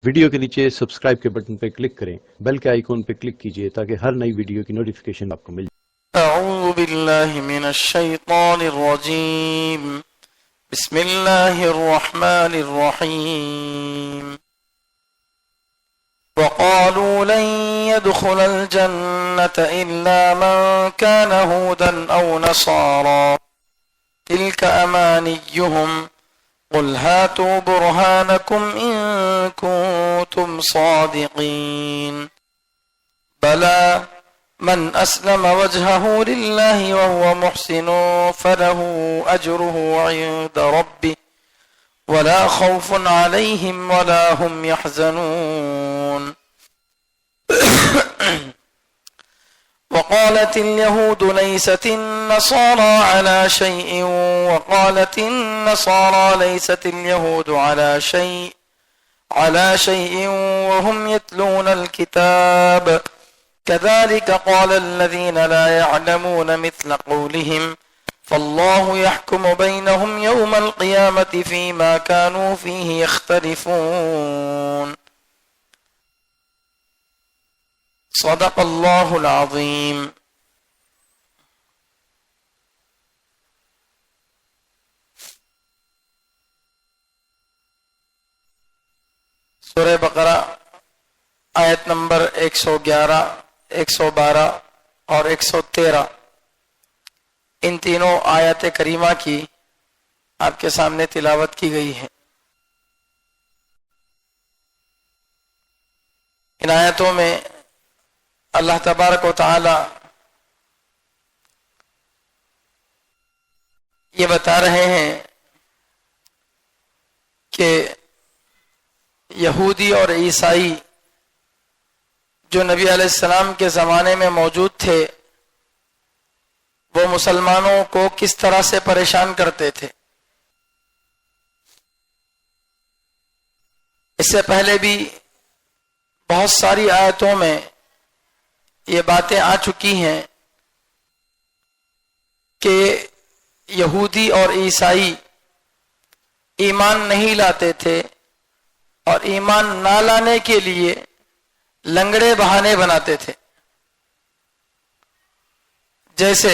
Video کے نیچے subscribe کے بٹن پہ کلک کریں، بیل کے آئیکن پہ کلک کیجئے تاکہ ہر نئی ویڈیو کی نوٹیفیکیشن آپ کو مل جائے۔ اعوذ باللہ من الشیطان الرجیم، بسم اللہ الرحمن الرحیم۔ وقالوا لن يدخل الجنة إلا من كان هودا أو نصارى تلك أمانيهم قل هاتوا برهانكم إن كنتم صادقين بلى من أسلم وجهه لله وهو محسن فله أجره عند ربه ولا خوف عليهم ولا هم يحزنون وقالت اليهود ليست النصارى على شيء وقالت النصارى ليست اليهود على شيء وهم يتلون الكتاب كذلك قال الذين لا يعلمون مثل قولهم فالله يحكم بينهم يوم القيامة فيما كانوا فيه يختلفون صدق اللہ العظیم۔ سورہ بقرہ آیت نمبر 111، 112 اور 113، ان تینوں آیات کریمہ کی آپ کے سامنے تلاوت کی گئی ہے۔ ان آیتوں میں اللہ تبارک و تعالی یہ بتا رہے ہیں کہ یہودی اور عیسائی جو نبی علیہ السلام کے زمانے میں موجود تھے وہ مسلمانوں کو کس طرح سے پریشان کرتے تھے۔ اس سے پہلے بھی بہت ساری آیتوں میں یہ باتیں آ چکی ہیں کہ یہودی اور عیسائی ایمان نہیں لاتے تھے اور ایمان نہ لانے کے لیے لنگڑے بہانے بناتے تھے، جیسے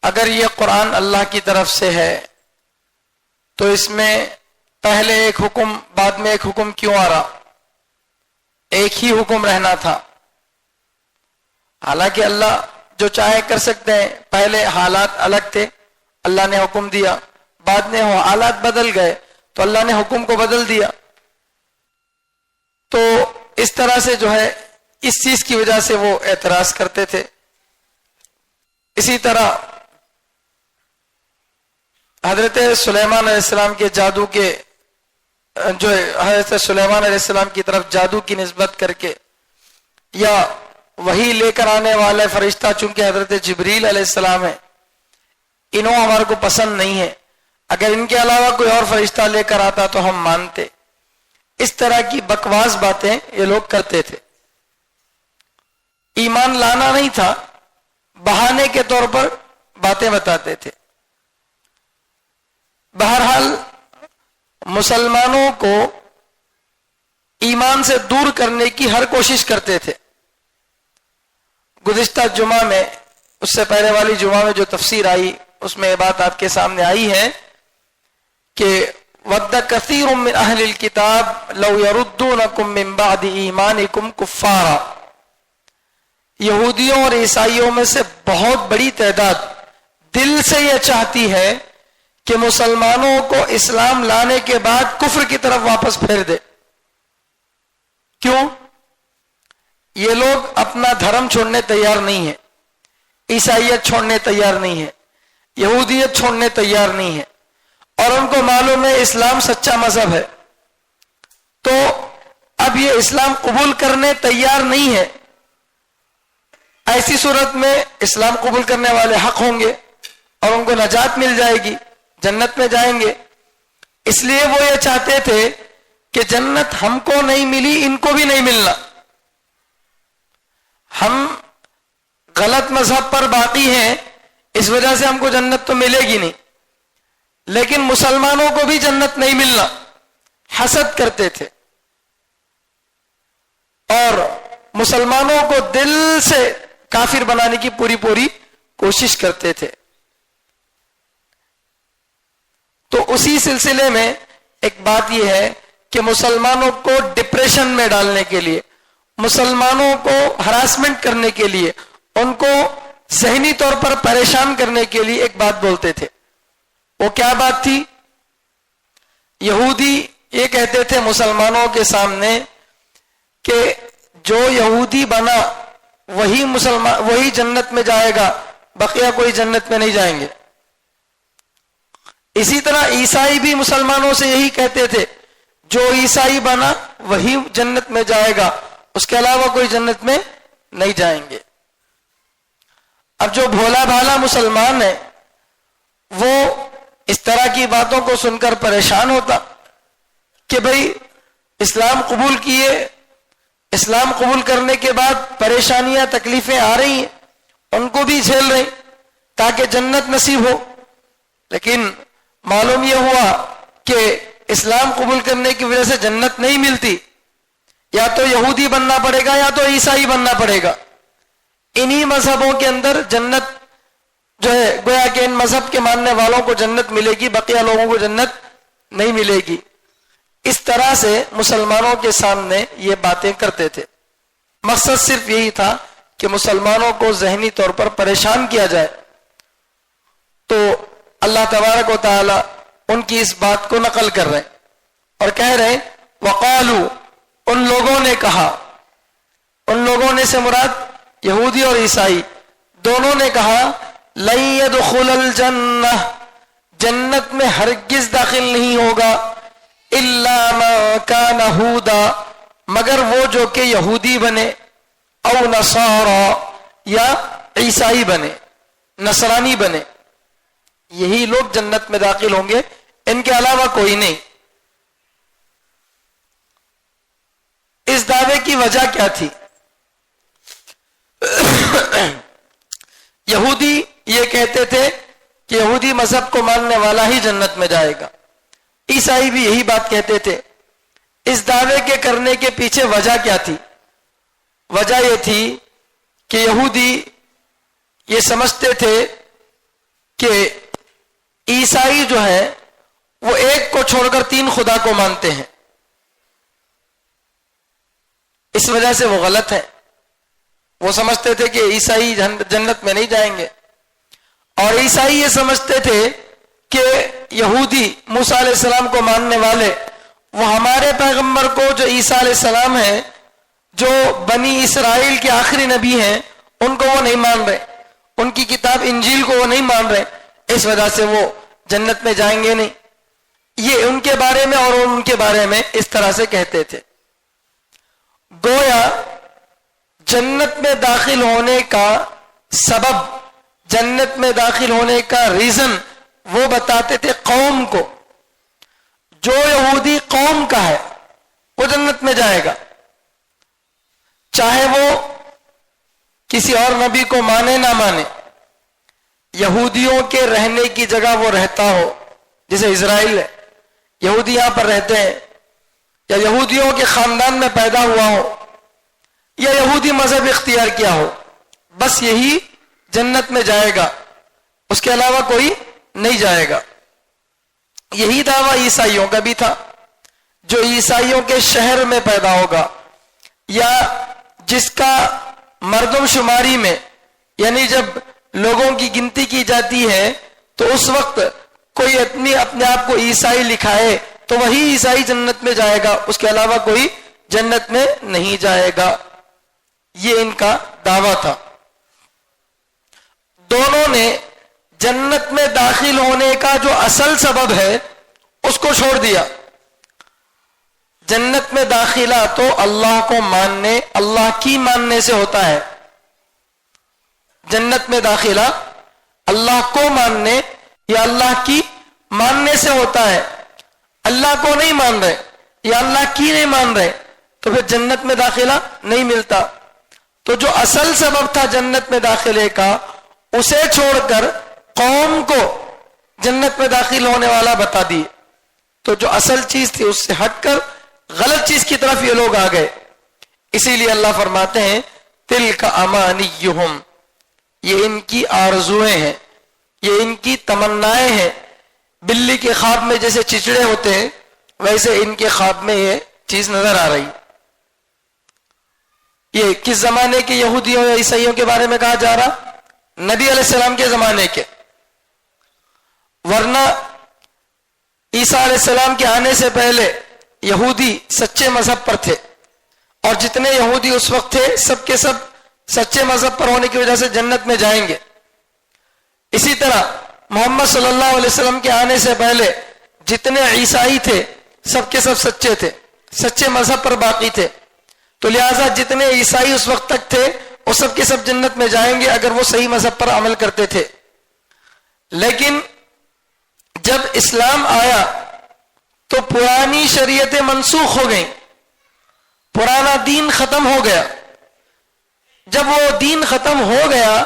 اگر یہ قرآن اللہ کی طرف سے ہے تو اس میں پہلے ایک حکم بعد میں ایک حکم کیوں آ رہا؟ ایک ہی حکم رہنا تھا۔ حالانکہ اللہ جو چاہے کر سکتے ہیں، پہلے حالات الگ تھے، اللہ نے حکم دیا، بعد میں حالات بدل گئے تو اللہ نے حکم کو بدل دیا۔ تو اس طرح سے جو ہے اس چیز کی وجہ سے وہ اعتراض کرتے تھے۔ اسی طرح حضرت سلیمان علیہ السلام کے جادو کے جو حضرت سلیمان علیہ السلام کی طرف جادو کی نسبت کر کے یا وہی لے کر آنے والے فرشتہ چونکہ حضرت جبریل علیہ السلام ہے، انہوں ہمارے کو پسند نہیں ہے، اگر ان کے علاوہ کوئی اور فرشتہ لے کر آتا تو ہم مانتے۔ اس طرح کی بکواس باتیں یہ لوگ کرتے تھے۔ ایمان لانا نہیں تھا، بہانے کے طور پر باتیں بتاتے تھے۔ بہرحال مسلمانوں کو ایمان سے دور کرنے کی ہر کوشش کرتے تھے۔ گزشتہ جمعہ میں، اس سے پہلے والی جمعہ میں جو تفسیر آئی اس میں یہ بات آپ کے سامنے آئی ہے کہ وَدَّ كَثِيرٌ مِّنْ أَهْلِ الْكِتَابِ لَوْ يَرُدُّونَكُم مِّن بَعْدِ إِيمَانِكُمْ كُفَّارًا، یہودیوں اور عیسائیوں میں سے بہت بڑی تعداد دل سے یہ چاہتی ہے کہ مسلمانوں کو اسلام لانے کے بعد کفر کی طرف واپس پھیر دے۔ کیوں؟ یہ لوگ اپنا دھرم چھوڑنے تیار نہیں ہیں، عیسائیت چھوڑنے تیار نہیں ہے، یہودیت چھوڑنے تیار نہیں ہے، اور ان کو معلوم ہے اسلام سچا مذہب ہے، تو اب یہ اسلام قبول کرنے تیار نہیں ہے۔ ایسی صورت میں اسلام قبول کرنے والے حق ہوں گے اور ان کو نجات مل جائے گی، جنت میں جائیں گے۔ اس لیے وہ یہ چاہتے تھے کہ جنت ہم کو نہیں ملی، ان کو بھی نہیں ملنا، ہم غلط مذہب پر باقی ہیں، اس وجہ سے ہم کو جنت تو ملے گی نہیں، لیکن مسلمانوں کو بھی جنت نہیں ملنا، حسد کرتے تھے اور مسلمانوں کو دل سے کافر بنانے کی پوری کوشش کرتے تھے. تو اسی سلسلے میں ایک بات یہ ہے کہ مسلمانوں کو ڈپریشن میں ڈالنے کے لیے، مسلمانوں کو ہراسمنٹ کرنے کے لیے، ان کو ذہنی طور پر پریشان کرنے کے لیے ایک بات بولتے تھے. وہ کیا بات تھی؟ یہودی یہ کہتے تھے مسلمانوں کے سامنے کہ جو یہودی بنا وہی جنت میں جائے گا، بقیہ کوئی جنت میں نہیں جائیں گے. اسی طرح عیسائی بھی مسلمانوں سے یہی کہتے تھے، جو عیسائی بنا وہی جنت میں جائے گا، اس کے علاوہ کوئی جنت میں نہیں جائیں گے. اب جو بھولا بھالا مسلمان ہے وہ اس طرح کی باتوں کو سن کر پریشان ہوتا کہ بھئی اسلام قبول کیے، اسلام قبول کرنے کے بعد پریشانیاں تکلیفیں آ رہی ہیں، ان کو بھی جھیل رہی تاکہ جنت نصیب ہو. لیکن معلوم یہ ہوا کہ اسلام قبول کرنے کی وجہ سے جنت نہیں ملتی، یا تو یہودی بننا پڑے گا یا تو عیسائی بننا پڑے گا. انہی مذہبوں کے اندر جنت جو ہے گویا کہ ان مذہب کے ماننے والوں کو جنت ملے گی، بقیہ لوگوں کو جنت نہیں ملے گی. اس طرح سے مسلمانوں کے سامنے یہ باتیں کرتے تھے. مقصد صرف یہی تھا کہ مسلمانوں کو ذہنی طور پر پریشان کیا جائے. تو اللہ تبارک و تعالی ان کی اس بات کو نقل کر رہے اور کہہ رہے وقالو، ان لوگوں نے کہا، ان لوگوں نے سے مراد یہودی اور عیسائی دونوں نے کہا لن يدخل الجنہ، جنت میں ہرگز داخل نہیں ہوگا، الا من کان ہودا، مگر وہ جو کہ یہودی بنے، او نصارا، یا عیسائی بنے، نصرانی بنے، یہی لوگ جنت میں داخل ہوں گے، ان کے علاوہ کوئی نہیں. اس دعوے کی وجہ کیا تھی؟ یہودی یہ کہتے تھے کہ یہودی مذہب کو ماننے والا ہی جنت میں جائے گا، عیسائی بھی یہی بات کہتے تھے. اس دعوے کے کرنے کے پیچھے وجہ کیا تھی؟ وجہ یہ تھی کہ یہودی یہ سمجھتے تھے کہ عیسائی جو ہے وہ ایک کو چھوڑ کر 3 خدا کو مانتے ہیں، اس وجہ سے وہ غلط ہے. وہ سمجھتے تھے کہ عیسائی جنت میں نہیں جائیں گے، اور عیسائی یہ سمجھتے تھے کہ یہودی موسیٰ علیہ السلام کو ماننے والے وہ ہمارے پیغمبر کو جو عیسیٰ علیہ السلام ہیں، جو بنی اسرائیل کے آخری نبی ہیں، ان کو وہ نہیں مان رہے، ان کی کتاب انجیل کو وہ نہیں مان رہے، اس وجہ سے وہ جنت میں جائیں گے نہیں. یہ ان کے بارے میں اور ان کے بارے میں اس طرح سے کہتے تھے. گویا جنت میں داخل ہونے کا سبب، جنت میں داخل ہونے کا ریزن وہ بتاتے تھے قوم کو. جو یہودی قوم کا ہے وہ جنت میں جائے گا، چاہے وہ کسی اور نبی کو مانے نہ مانے. یہودیوں کے رہنے کی جگہ وہ رہتا ہو، جیسے اسرائیل ہے، یہودی یہاں پر رہتے ہیں، یا یہودیوں کے خاندان میں پیدا ہوا ہو، یا یہودی مذہب اختیار کیا ہو، بس یہی جنت میں جائے گا، اس کے علاوہ کوئی نہیں جائے گا. یہی دعویٰ عیسائیوں کا بھی تھا. جو عیسائیوں کے شہر میں پیدا ہوگا، یا جس کا مردم شماری میں، یعنی جب لوگوں کی گنتی کی جاتی ہے تو اس وقت کوئی اپنے آپ کو عیسائی لکھائے تو وہی عیسائی جنت میں جائے گا، اس کے علاوہ کوئی جنت میں نہیں جائے گا. یہ ان کا دعویٰ تھا. دونوں نے جنت میں داخل ہونے کا جو اصل سبب ہے اس کو چھوڑ دیا. جنت میں داخلہ تو اللہ کو ماننے، اللہ کی ماننے سے ہوتا ہے. جنت میں داخلہ اللہ کو ماننے یا اللہ کی ماننے سے ہوتا ہے. اللہ کو نہیں مان رہے یا اللہ کی نہیں مان رہے تو پھر جنت میں داخلہ نہیں ملتا. تو جو اصل سبب تھا جنت میں داخلے کا، اسے چھوڑ کر قوم کو جنت میں داخل ہونے والا بتا دیے. تو جو اصل چیز تھی اس سے ہٹ کر غلط چیز کی طرف یہ لوگ آ گئے. اسی لیے اللہ فرماتے ہیں تلک امانیہم، یہ ان کی آرزویں ہیں، یہ ان کی تمنائیں ہیں. بلی کے خواب میں جیسے چچڑے ہوتے ہیں ویسے ان کے خواب میں یہ چیز نظر آ رہی. یہ کس زمانے کے یہودیوں یا عیسائیوں کے بارے میں کہا جا رہا؟ نبی علیہ السلام کے زمانے کے. ورنہ عیسیٰ علیہ السلام کے آنے سے پہلے یہودی سچے مذہب پر تھے، اور جتنے یہودی اس وقت تھے سب کے سب سچے مذہب پر ہونے کی وجہ سے جنت میں جائیں گے. اسی طرح محمد صلی اللہ علیہ وسلم کے آنے سے پہلے جتنے عیسائی تھے سب کے سب سچے تھے، سچے مذہب پر باقی تھے. تو لہٰذا جتنے عیسائی اس وقت تک تھے وہ سب کے سب جنت میں جائیں گے اگر وہ صحیح مذہب پر عمل کرتے تھے. لیکن جب اسلام آیا تو پرانی شریعتیں منسوخ ہو گئیں، پرانا دین ختم ہو گیا. جب وہ دین ختم ہو گیا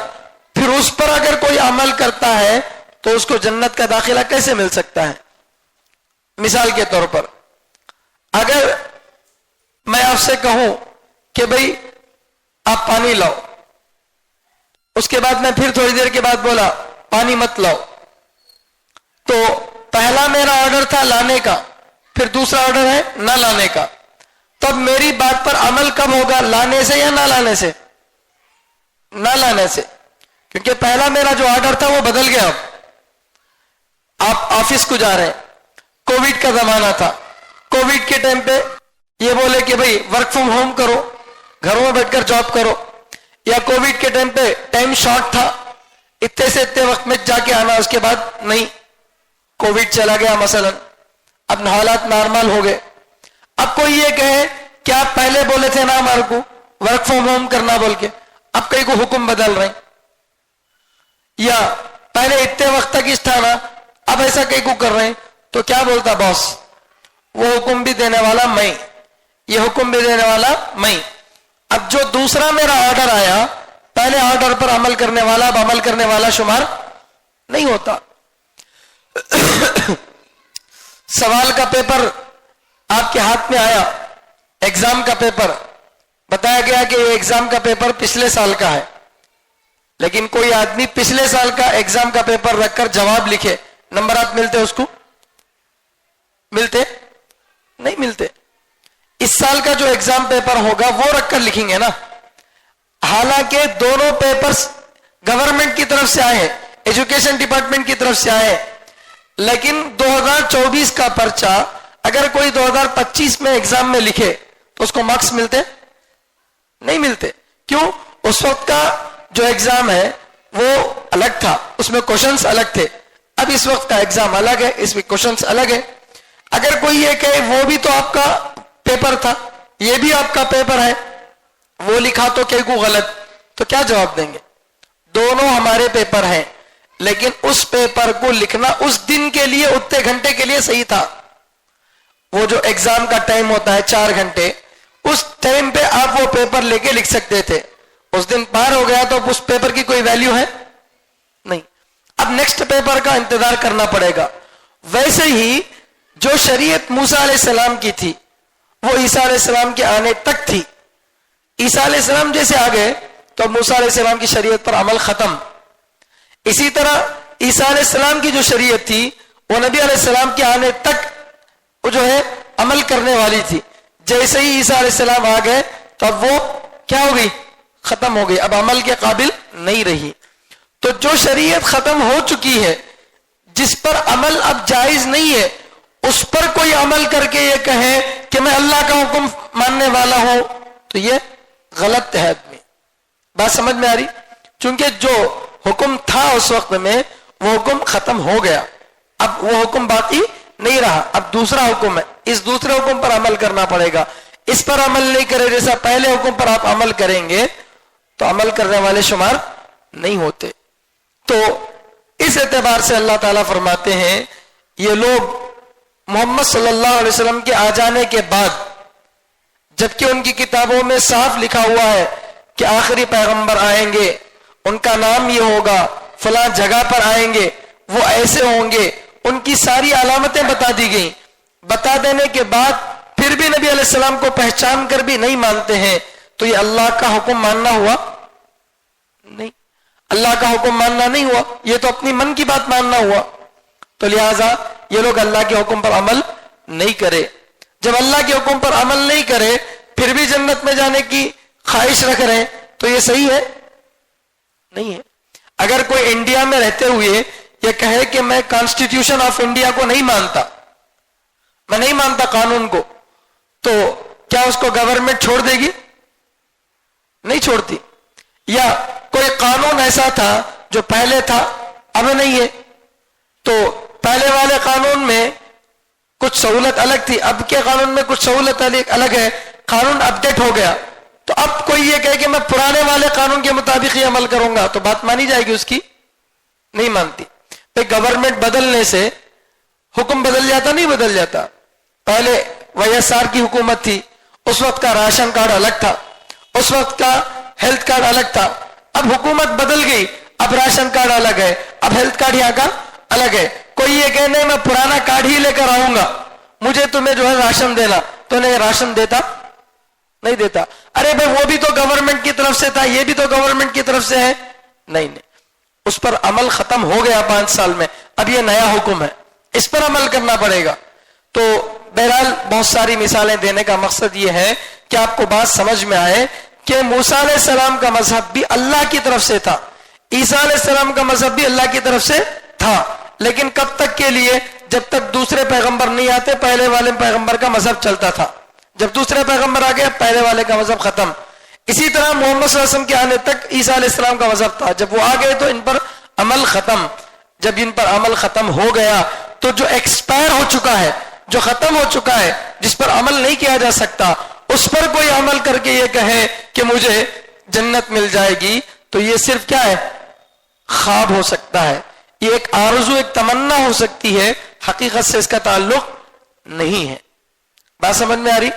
پھر اس پر اگر کوئی عمل کرتا ہے تو اس کو جنت کا داخلہ کیسے مل سکتا ہے؟ مثال کے طور پر اگر میں آپ سے کہوں کہ بھئی آپ پانی لاؤ، اس کے بعد میں پھر تھوڑی دیر کے بعد بولا پانی مت لاؤ، تو پہلا میرا آرڈر تھا لانے کا، پھر دوسرا آرڈر ہے نہ لانے کا. تب میری بات پر عمل کب ہوگا، لانے سے یا نہ لانے سے؟ نہ لانے سے، کیونکہ پہلا میرا جو آرڈر تھا وہ بدل گیا. اب آپ آفس کو جا رہے ہیں، کووڈ کا زمانہ تھا، کووڈ کے ٹائم پہ یہ بولے کہ بھئی ورک فرام ہوم کرو، گھروں میں بیٹھ کر جاب کرو. یا کووڈ کے ٹائم پہ ٹائم شارٹ تھا، اتنے سے اتنے وقت میں جا کے آنا، اس کے بعد نہیں، کووڈ چلا گیا مثلا، اب حالات نارمل ہو گئے. اب کوئی یہ کہے کہ آپ پہلے بولے تھے نا ہمارے کو ورک فرام ہوم کرنا بول کے، اب کئی کو حکم بدل رہے ہیں. یا پہلے اتنے وقت تک اس تھا نا، اب ایسا کئی کو کر رہے ہیں. تو کیا بولتا باس؟ وہ حکم بھی دینے والا میں، یہ حکم بھی دینے والا میں. اب جو دوسرا میرا آرڈر آیا، پہلے آرڈر پر عمل کرنے والا اب عمل کرنے والا شمار نہیں ہوتا. سوال کا پیپر آپ کے ہاتھ میں آیا، ایگزام کا پیپر، بتایا گیا کہ یہ ایگزام کا پیپر پچھلے سال کا ہے. لیکن کوئی آدمی پچھلے سال کا ایگزام کا پیپر رکھ کر جواب لکھے، نمبرات ملتے اس کو؟ ملتے نہیں ملتے. اس سال کا جو ایگزام پیپر ہوگا وہ رکھ کر لکھیں گے نا. حالانکہ دونوں پیپرز گورنمنٹ کی طرف سے آئے ہیں، ایجوکیشن ڈپارٹمنٹ کی طرف سے آئے ہیں. لیکن 2024 کا پرچہ اگر کوئی 2025 میں ایگزام میں لکھے تو اس کو مارکس ملتے نہیں ملتے. کیوں؟ اس وقت کا جو ایگزام ہے وہ الگ تھا، اس میں کوشچنز الگ تھے. اب اس وقت کا ایگزام الگ ہے، اس میں کوشچنز الگ ہے. اگر کوئی یہ کہے وہ بھی تو آپ کا پیپر تھا، یہ بھی آپ کا پیپر ہے، وہ لکھا تو کہ کو غلط، تو کیا جواب دیں گے؟ دونوں ہمارے پیپر ہیں، لیکن اس پیپر کو لکھنا اس دن کے لیے اتنے گھنٹے کے لیے صحیح تھا. وہ جو ایگزام کا ٹائم ہوتا ہے 4 گھنٹے، اس ٹائم پہ آپ وہ پیپر لے کے لکھ سکتے تھے. اس دن پار ہو گیا تو اس پیپر کی کوئی ویلیو ہے نہیں. اب نیکسٹ پیپر کا انتظار کرنا پڑے گا. ویسے ہی جو شریعت موسیٰ علیہ السلام کی تھی وہ عیسیٰ علیہ السلام کے آنے تک تھی. عیسیٰ علیہ السلام جیسے آ گئے تو موسیٰ علیہ السلام کی شریعت پر عمل ختم. اسی طرح عیسیٰ علیہ السلام کی جو شریعت تھی وہ نبی علیہ السلام کے آنے تک وہ جو ہے عمل کرنے والی تھی. جیسے ہی عیسیٰ علیہ السلام آ گئے تو اب وہ کیا ہو گئی؟ ختم ہو گئی، اب عمل کے قابل نہیں رہی. تو جو شریعت ختم ہو چکی ہے، جس پر عمل اب جائز نہیں ہے، اس پر کوئی عمل کر کے یہ کہے کہ میں اللہ کا حکم ماننے والا ہوں، تو یہ غلط ہے آدمی. بات سمجھ میں آ رہی؟ چونکہ جو حکم تھا اس وقت میں وہ حکم ختم ہو گیا، اب وہ حکم باقی نہیں رہا، اب دوسرا حکم ہے. اس دوسرے حکم پر عمل کرنا پڑے گا. اس پر عمل نہیں کرے، جیسا پہلے حکم پر آپ عمل کریں گے تو عمل کرنے والے شمار نہیں ہوتے. تو اس اعتبار سے اللہ تعالیٰ فرماتے ہیں یہ لوگ محمد صلی اللہ علیہ وسلم کے آ جانے کے بعد، جبکہ ان کی کتابوں میں صاف لکھا ہوا ہے کہ آخری پیغمبر آئیں گے، ان کا نام یہ ہوگا، فلاں جگہ پر آئیں گے، وہ ایسے ہوں گے، ان کی ساری علامتیں بتا دی گئیں. بتا دینے کے بعد پھر بھی نبی علیہ السلام کو پہچان کر بھی نہیں مانتے ہیں تو یہ اللہ کا حکم ماننا ہوا نہیں، اللہ کا حکم ماننا نہیں ہوا، یہ تو اپنی من کی بات ماننا ہوا. تو لہذا یہ لوگ اللہ کے حکم پر عمل نہیں کرے. جب اللہ کے حکم پر عمل نہیں کرے پھر بھی جنت میں جانے کی خواہش رکھ رہے ہیں تو یہ صحیح ہے؟ نہیں ہے. اگر کوئی انڈیا میں رہتے ہوئے یہ کہے کہ میں کانسٹیٹیوشن آف انڈیا کو نہیں مانتا، میں نہیں مانتا قانون کو، تو کیا اس کو گورنمنٹ چھوڑ دے گی؟ نہیں چھوڑتی. یا کوئی قانون ایسا تھا جو پہلے تھا اب نہیں ہے، تو پہلے والے قانون میں کچھ سہولت الگ تھی، اب کے قانون میں کچھ سہولت الگ ہے، قانون اپڈیٹ ہو گیا، تو اب کوئی یہ کہے کہ میں پرانے والے قانون کے مطابق ہی عمل کروں گا تو بات مانی جائے گی اس کی؟ نہیں مانتی. گورنمنٹ بدلنے سے حکم بدل جاتا؟ نہیں بدل جاتا. پہلے YSR کی حکومت تھی، اس وقت کا راشن کارڈ الگ تھا، اس وقت کا ہیلتھ کارڈ الگ تھا. اب حکومت بدل گئی، اب راشن کارڈ الگ ہے، اب ہیلتھ کارڈ یہاں کا الگ ہے. کوئی یہ کہ نہیں میں پرانا کارڈ ہی لے کر آؤں گا، مجھے تمہیں جو ہے راشن دینا، تو نہیں راشن دیتا؟ نہیں دیتا. ارے بھائی وہ بھی تو گورنمنٹ کی طرف سے تھا، یہ بھی تو گورنمنٹ کی طرف سے ہے. نہیں نہیں، اس پر عمل ختم ہو گیا 5 سال میں، اب یہ نیا حکم ہے، اس پر عمل کرنا پڑے گا. تو بہرحال بہت ساری مثالیں دینے کا مقصد یہ ہے کہ آپ کو بات سمجھ میں آئے کہ موسیٰ علیہ السلام کا مذہب بھی اللہ کی طرف سے تھا، عیسیٰ علیہ السلام کا مذہب بھی اللہ کی طرف سے تھا، لیکن کب تک کے لیے؟ جب تک دوسرے پیغمبر نہیں آتے پہلے والے پیغمبر کا مذہب چلتا تھا. جب دوسرے پیغمبر آ گئے پہلے والے کا مذہب ختم. اسی طرح محمد صلی اللہ علیہ وسلم کے آنے تک عیسیٰ علیہ السلام کا مذہب تھا، جب وہ آ گئے تو ان پر عمل ختم. جب ان پر عمل ختم ہو گیا تو جو ایکسپائر ہو چکا ہے، جو ختم ہو چکا ہے، جس پر عمل نہیں کیا جا سکتا، اس پر کوئی عمل کر کے یہ کہے کہ مجھے جنت مل جائے گی، تو یہ صرف کیا ہے؟ خواب ہو سکتا ہے، یہ ایک آرزو، ایک تمنا ہو سکتی ہے، حقیقت سے اس کا تعلق نہیں ہے. بات سمجھ میں آ رہی؟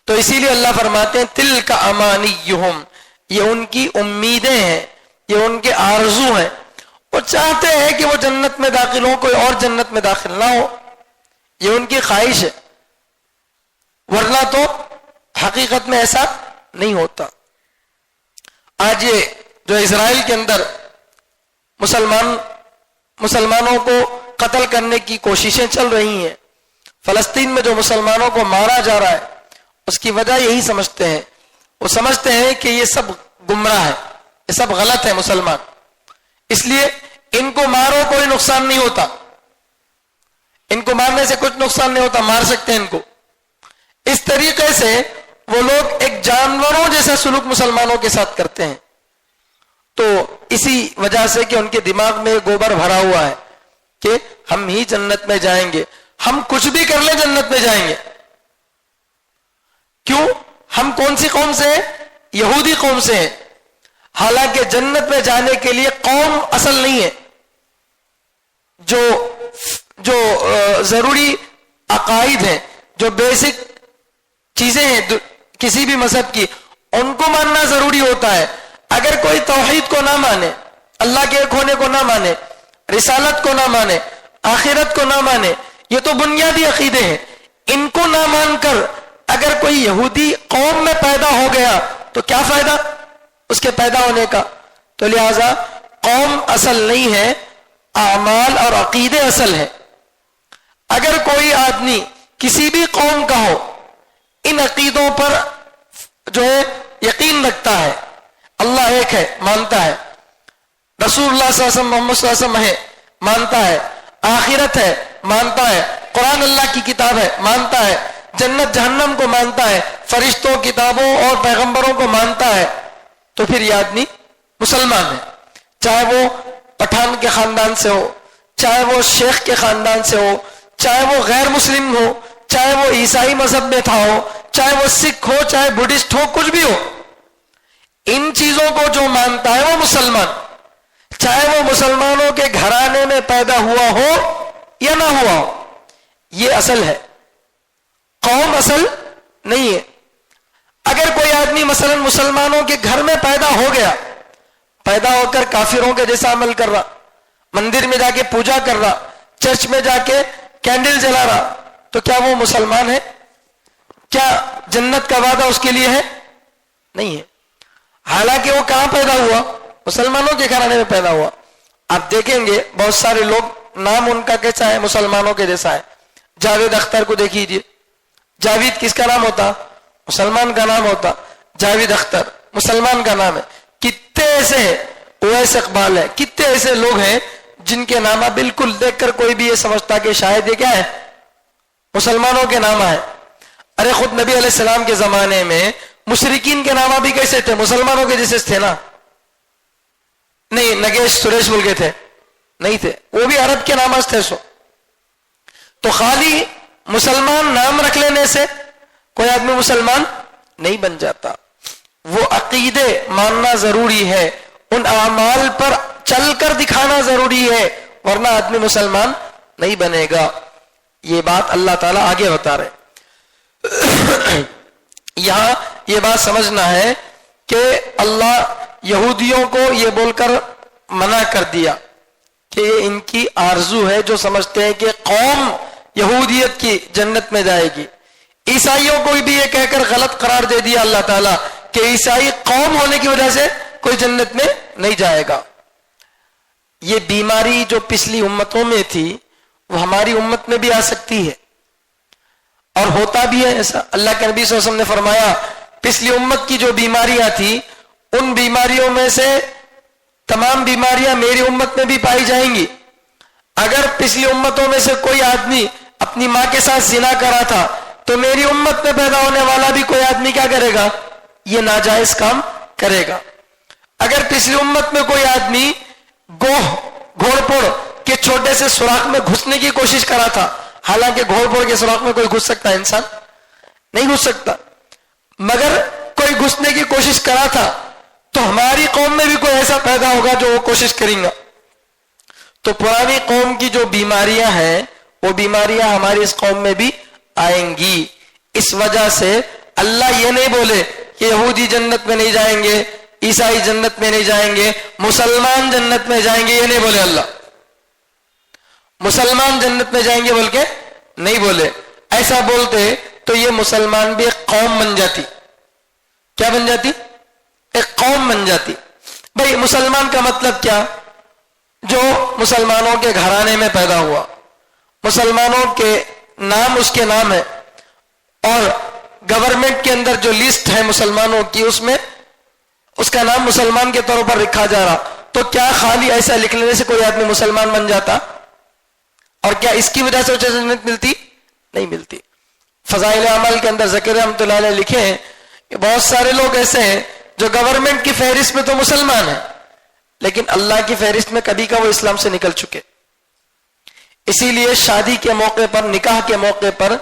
تو اسی لیے اللہ فرماتے ہیں تلک امانیہم، یہ ان کی امیدیں ہیں، یہ ان کے آرزو ہیں، وہ چاہتے ہیں کہ وہ جنت میں داخل ہوں، کوئی اور جنت میں داخل نہ ہو، یہ ان کی خواہش ہے، ورنہ تو حقیقت میں ایسا نہیں ہوتا. آج یہ جو اسرائیل کے اندر مسلمانوں کو قتل کرنے کی کوششیں چل رہی ہیں، فلسطین میں جو مسلمانوں کو مارا جا رہا ہے، اس کی وجہ یہی سمجھتے ہیں، وہ سمجھتے ہیں کہ یہ سب گمراہ ہے، یہ سب غلط ہے مسلمان، اس لیے ان کو مارو کوئی نقصان نہیں ہوتا، ان کو مارنے سے کچھ نقصان نہیں ہوتا، مار سکتے ہیں ان کو. اس طریقے سے وہ لوگ ایک جانوروں جیسا سلوک مسلمانوں کے ساتھ کرتے ہیں. تو اسی وجہ سے کہ ان کے دماغ میں گوبر بھرا ہوا ہے کہ ہم ہی جنت میں جائیں گے، ہم کچھ بھی کر لیں جنت میں جائیں گے. کیوں؟ ہم کون سی قوم سے ہیں؟ یہودی قوم سے ہیں. حالانکہ جنت میں جانے کے لیے قوم اصل نہیں ہے، جو ضروری عقائد ہیں، جو بیسک چیزیں ہیں کسی بھی مذہب کی، ان کو ماننا ضروری ہوتا ہے. اگر کوئی توحید کو نہ مانے، اللہ کے ایک ہونے کو نہ مانے، رسالت کو نہ مانے، آخرت کو نہ مانے، یہ تو بنیادی عقیدے ہیں، ان کو نہ مان کر اگر کوئی یہودی قوم میں پیدا ہو گیا تو کیا فائدہ اس کے پیدا ہونے کا؟ تو لہذا قوم اصل نہیں ہے، اعمال اور عقیدے اصل ہیں. اگر کوئی آدمی کسی بھی قوم کا ہو، ان عقیدوں پر جو ہے یقین رکھتا ہے، اللہ ایک ہے مانتا ہے، رسول اللہ صلی اللہ علیہ وسلم محمد صلی اللہ علیہ وسلم ہے مانتا ہے، آخرت ہے مانتا ہے، قرآن اللہ کی کتاب ہے مانتا ہے، جنت جہنم کو مانتا ہے، فرشتوں، کتابوں اور پیغمبروں کو مانتا ہے، تو پھر یہ آدمی مسلمان ہے. چاہے وہ پٹھان کے خاندان سے ہو، چاہے وہ شیخ کے خاندان سے ہو، چاہے وہ غیر مسلم ہو، چاہے وہ عیسائی مذہب میں تھا ہو، چاہے وہ سکھ ہو، چاہے بدھسٹ ہو، کچھ بھی ہو، ان چیزوں کو جو مانتا ہے وہ مسلمان، چاہے وہ مسلمانوں کے گھرانے میں پیدا ہوا ہو یا نہ ہوا ہو. یہ اصل ہے، قوم اصل نہیں ہے. اگر کوئی آدمی مثلا مسلمانوں کے گھر میں پیدا ہو گیا، پیدا ہو کر کافروں کے جیسا عمل کر رہا، مندر میں جا کے پوجا کر رہا، چرچ میں جا کے کینڈل جلا رہا، تو کیا وہ مسلمان ہے؟ کیا جنت کا وعدہ اس کے لیے ہے؟ نہیں ہے. حالانکہ وہ کہاں پیدا ہوا؟ مسلمانوں کے گھرانے میں پیدا ہوا. آپ دیکھیں گے بہت سارے لوگ نام ان کا کیسا ہے؟ مسلمانوں کے جیسا ہے. جاوید اختر کو دیکھیے، جاوید کس کا نام ہوتا؟ مسلمان کا نام ہوتا. جاوید اختر مسلمان کا نام ہے. کتنے ایسے ہیں، اویس اقبال ہے، کتنے ایسے لوگ ہیں جن کے نام بالکل دیکھ کر کوئی بھی یہ سمجھتا کہ شاید یہ کیا ہے؟ مسلمانوں کے نام ہے. ارے خود نبی علیہ السلام کے زمانے میں مشرکین کے نام بھی کیسے تھے؟ مسلمانوں کے جیسے تھے نا. نہیں، نگیش سریش بول کے تھے؟ نہیں تھے، وہ بھی عرب کے نام تھے. سو تو خالی مسلمان نام رکھ لینے سے کوئی آدمی مسلمان نہیں بن جاتا. وہ عقیدے ماننا ضروری ہے، ان اعمال پر چل کر دکھانا ضروری ہے، ورنہ آدمی مسلمان نہیں بنے گا. یہ بات اللہ تعالیٰ آگے بتا رہے. یہاں یہ بات سمجھنا ہے کہ اللہ یہودیوں کو یہ بول کر منع کر دیا کہ یہ ان کی آرزو ہے، جو سمجھتے ہیں کہ قوم یہودیت کی جنت میں جائے گی. عیسائیوں کو بھی یہ کہہ کر غلط قرار دے دیا اللہ تعالیٰ کہ عیسائی قوم ہونے کی وجہ سے کوئی جنت میں نہیں جائے گا. یہ بیماری جو پچھلی امتوں میں تھی وہ ہماری امت میں بھی آ سکتی ہے، اور ہوتا بھی ہے ایسا. اللہ کے نبی صلی اللہ علیہ وسلم نے فرمایا پچھلی امت کی جو بیماریاں تھی ان بیماریوں میں سے تمام بیماریاں میری امت میں بھی پائی جائیں گی. اگر پچھلی امتوں میں سے کوئی آدمی اپنی ماں کے ساتھ زنا کرا تھا تو میری امت میں پیدا ہونے والا بھی کوئی آدمی کیا کرے گا؟ یہ ناجائز کام کرے گا. اگر پچھلی امت میں کوئی آدمی گھوڑ پوڑ کے چھوٹے سے سوراخ میں گھسنے کی کوشش کرا تھا، حالانکہ گھوڑ پوڑ کے سوراخ میں کوئی گھس سکتا ہے؟ انسان نہیں گھس سکتا. مگر کوئی گھسنے کی کوشش کرا تھا تو ہماری قوم میں بھی کوئی ایسا پیدا ہوگا جو وہ کوشش کریں گا. تو پرانی قوم کی جو بیماریاں ہیں وہ بیماریاں ہماری اس قوم میں بھی آئیں گی. اس وجہ سے اللہ یہ نہیں بولے کہ یہودی جنت میں نہیں جائیں گے، عیسائی جنت میں نہیں جائیں گے، مسلمان جنت میں جائیں گے. یہ نہیں بولے اللہ. مسلمان جنت میں جائیں گے بول کے نہیں بولے. ایسا بولتے تو یہ مسلمان بھی ایک قوم بن جاتی. کیا بن جاتی؟ ایک قوم بن جاتی. بھائی مسلمان کا مطلب کیا؟ جو مسلمانوں کے گھرانے میں پیدا ہوا، مسلمانوں کے نام اس کے نام ہے، اور گورنمنٹ کے اندر جو لسٹ ہے مسلمانوں کی اس میں اس کا نام مسلمان کے طور پر رکھا جا رہا. تو کیا خالی ایسا لکھ لینے سے کوئی آدمی مسلمان بن جاتا؟ اور کیا اس کی وجہ سے اسے جنت ملتی؟ نہیں ملتی. فضائل اعمال کے اندر ذکر رحمۃ اللہ علیہ لکھے ہیں کہ بہت سارے لوگ ایسے ہیں جو گورنمنٹ کی فہرست میں تو مسلمان ہیں لیکن اللہ کی فہرست میں کبھی کا وہ اسلام سے نکل چکے. اسی لیے شادی کے موقع پر، نکاح کے موقع پر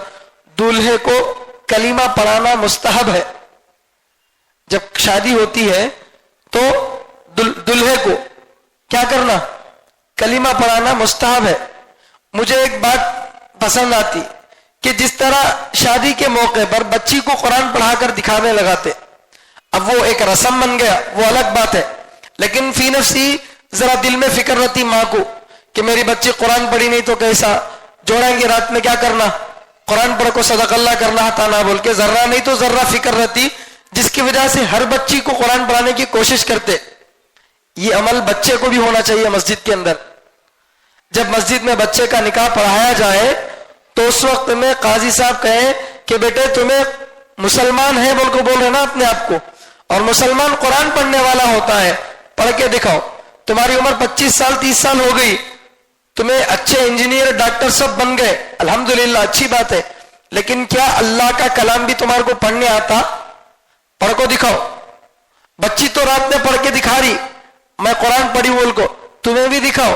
دولہے کو کلمہ پڑھانا مستحب ہے. جب شادی ہوتی ہے تو دولہے کو کیا کرنا؟ کلمہ پڑھانا مستحب ہے. مجھے ایک بات پسند آتی کہ جس طرح شادی کے موقع پر بچی کو قرآن پڑھا کر دکھانے لگاتے، اب وہ ایک رسم بن گیا، وہ الگ بات ہے، لیکن فی نفسی ذرا دل میں فکر رہتی ماں کو کہ میری بچی قرآن پڑھی نہیں تو کیسا، جوڑیں گے رات میں کیا کرنا؟ قرآن پڑھ کو صدق اللہ کرنا تھا نہ بول کے ذرہ نہیں تو ذرہ فکر رہتی، جس کی وجہ سے ہر بچی کو قرآن پڑھانے کی کوشش کرتے. یہ عمل بچے کو بھی ہونا چاہیے مسجد کے اندر. جب مسجد میں بچے کا نکاح پڑھایا جائے تو اس وقت میں قاضی صاحب کہیں کہ بیٹے تمہیں مسلمان ہے بول کو بول رہے نا اپنے آپ کو، اور مسلمان قرآن پڑھنے والا ہوتا ہے، پڑھ کے دکھاؤ. تمہاری عمر 25 سال 30 سال ہو گئی، تمہیں اچھے انجینئر ڈاکٹر سب بن گئے، الحمدللہ اچھی بات ہے، لیکن کیا اللہ کا کلام بھی تمہارے کو پڑھنے آتا؟ پڑھ کو دکھاؤ. بچی تو رات میں پڑھ کے دکھا رہی میں قرآن پڑھی بول کو، تمہیں بھی دکھاؤ.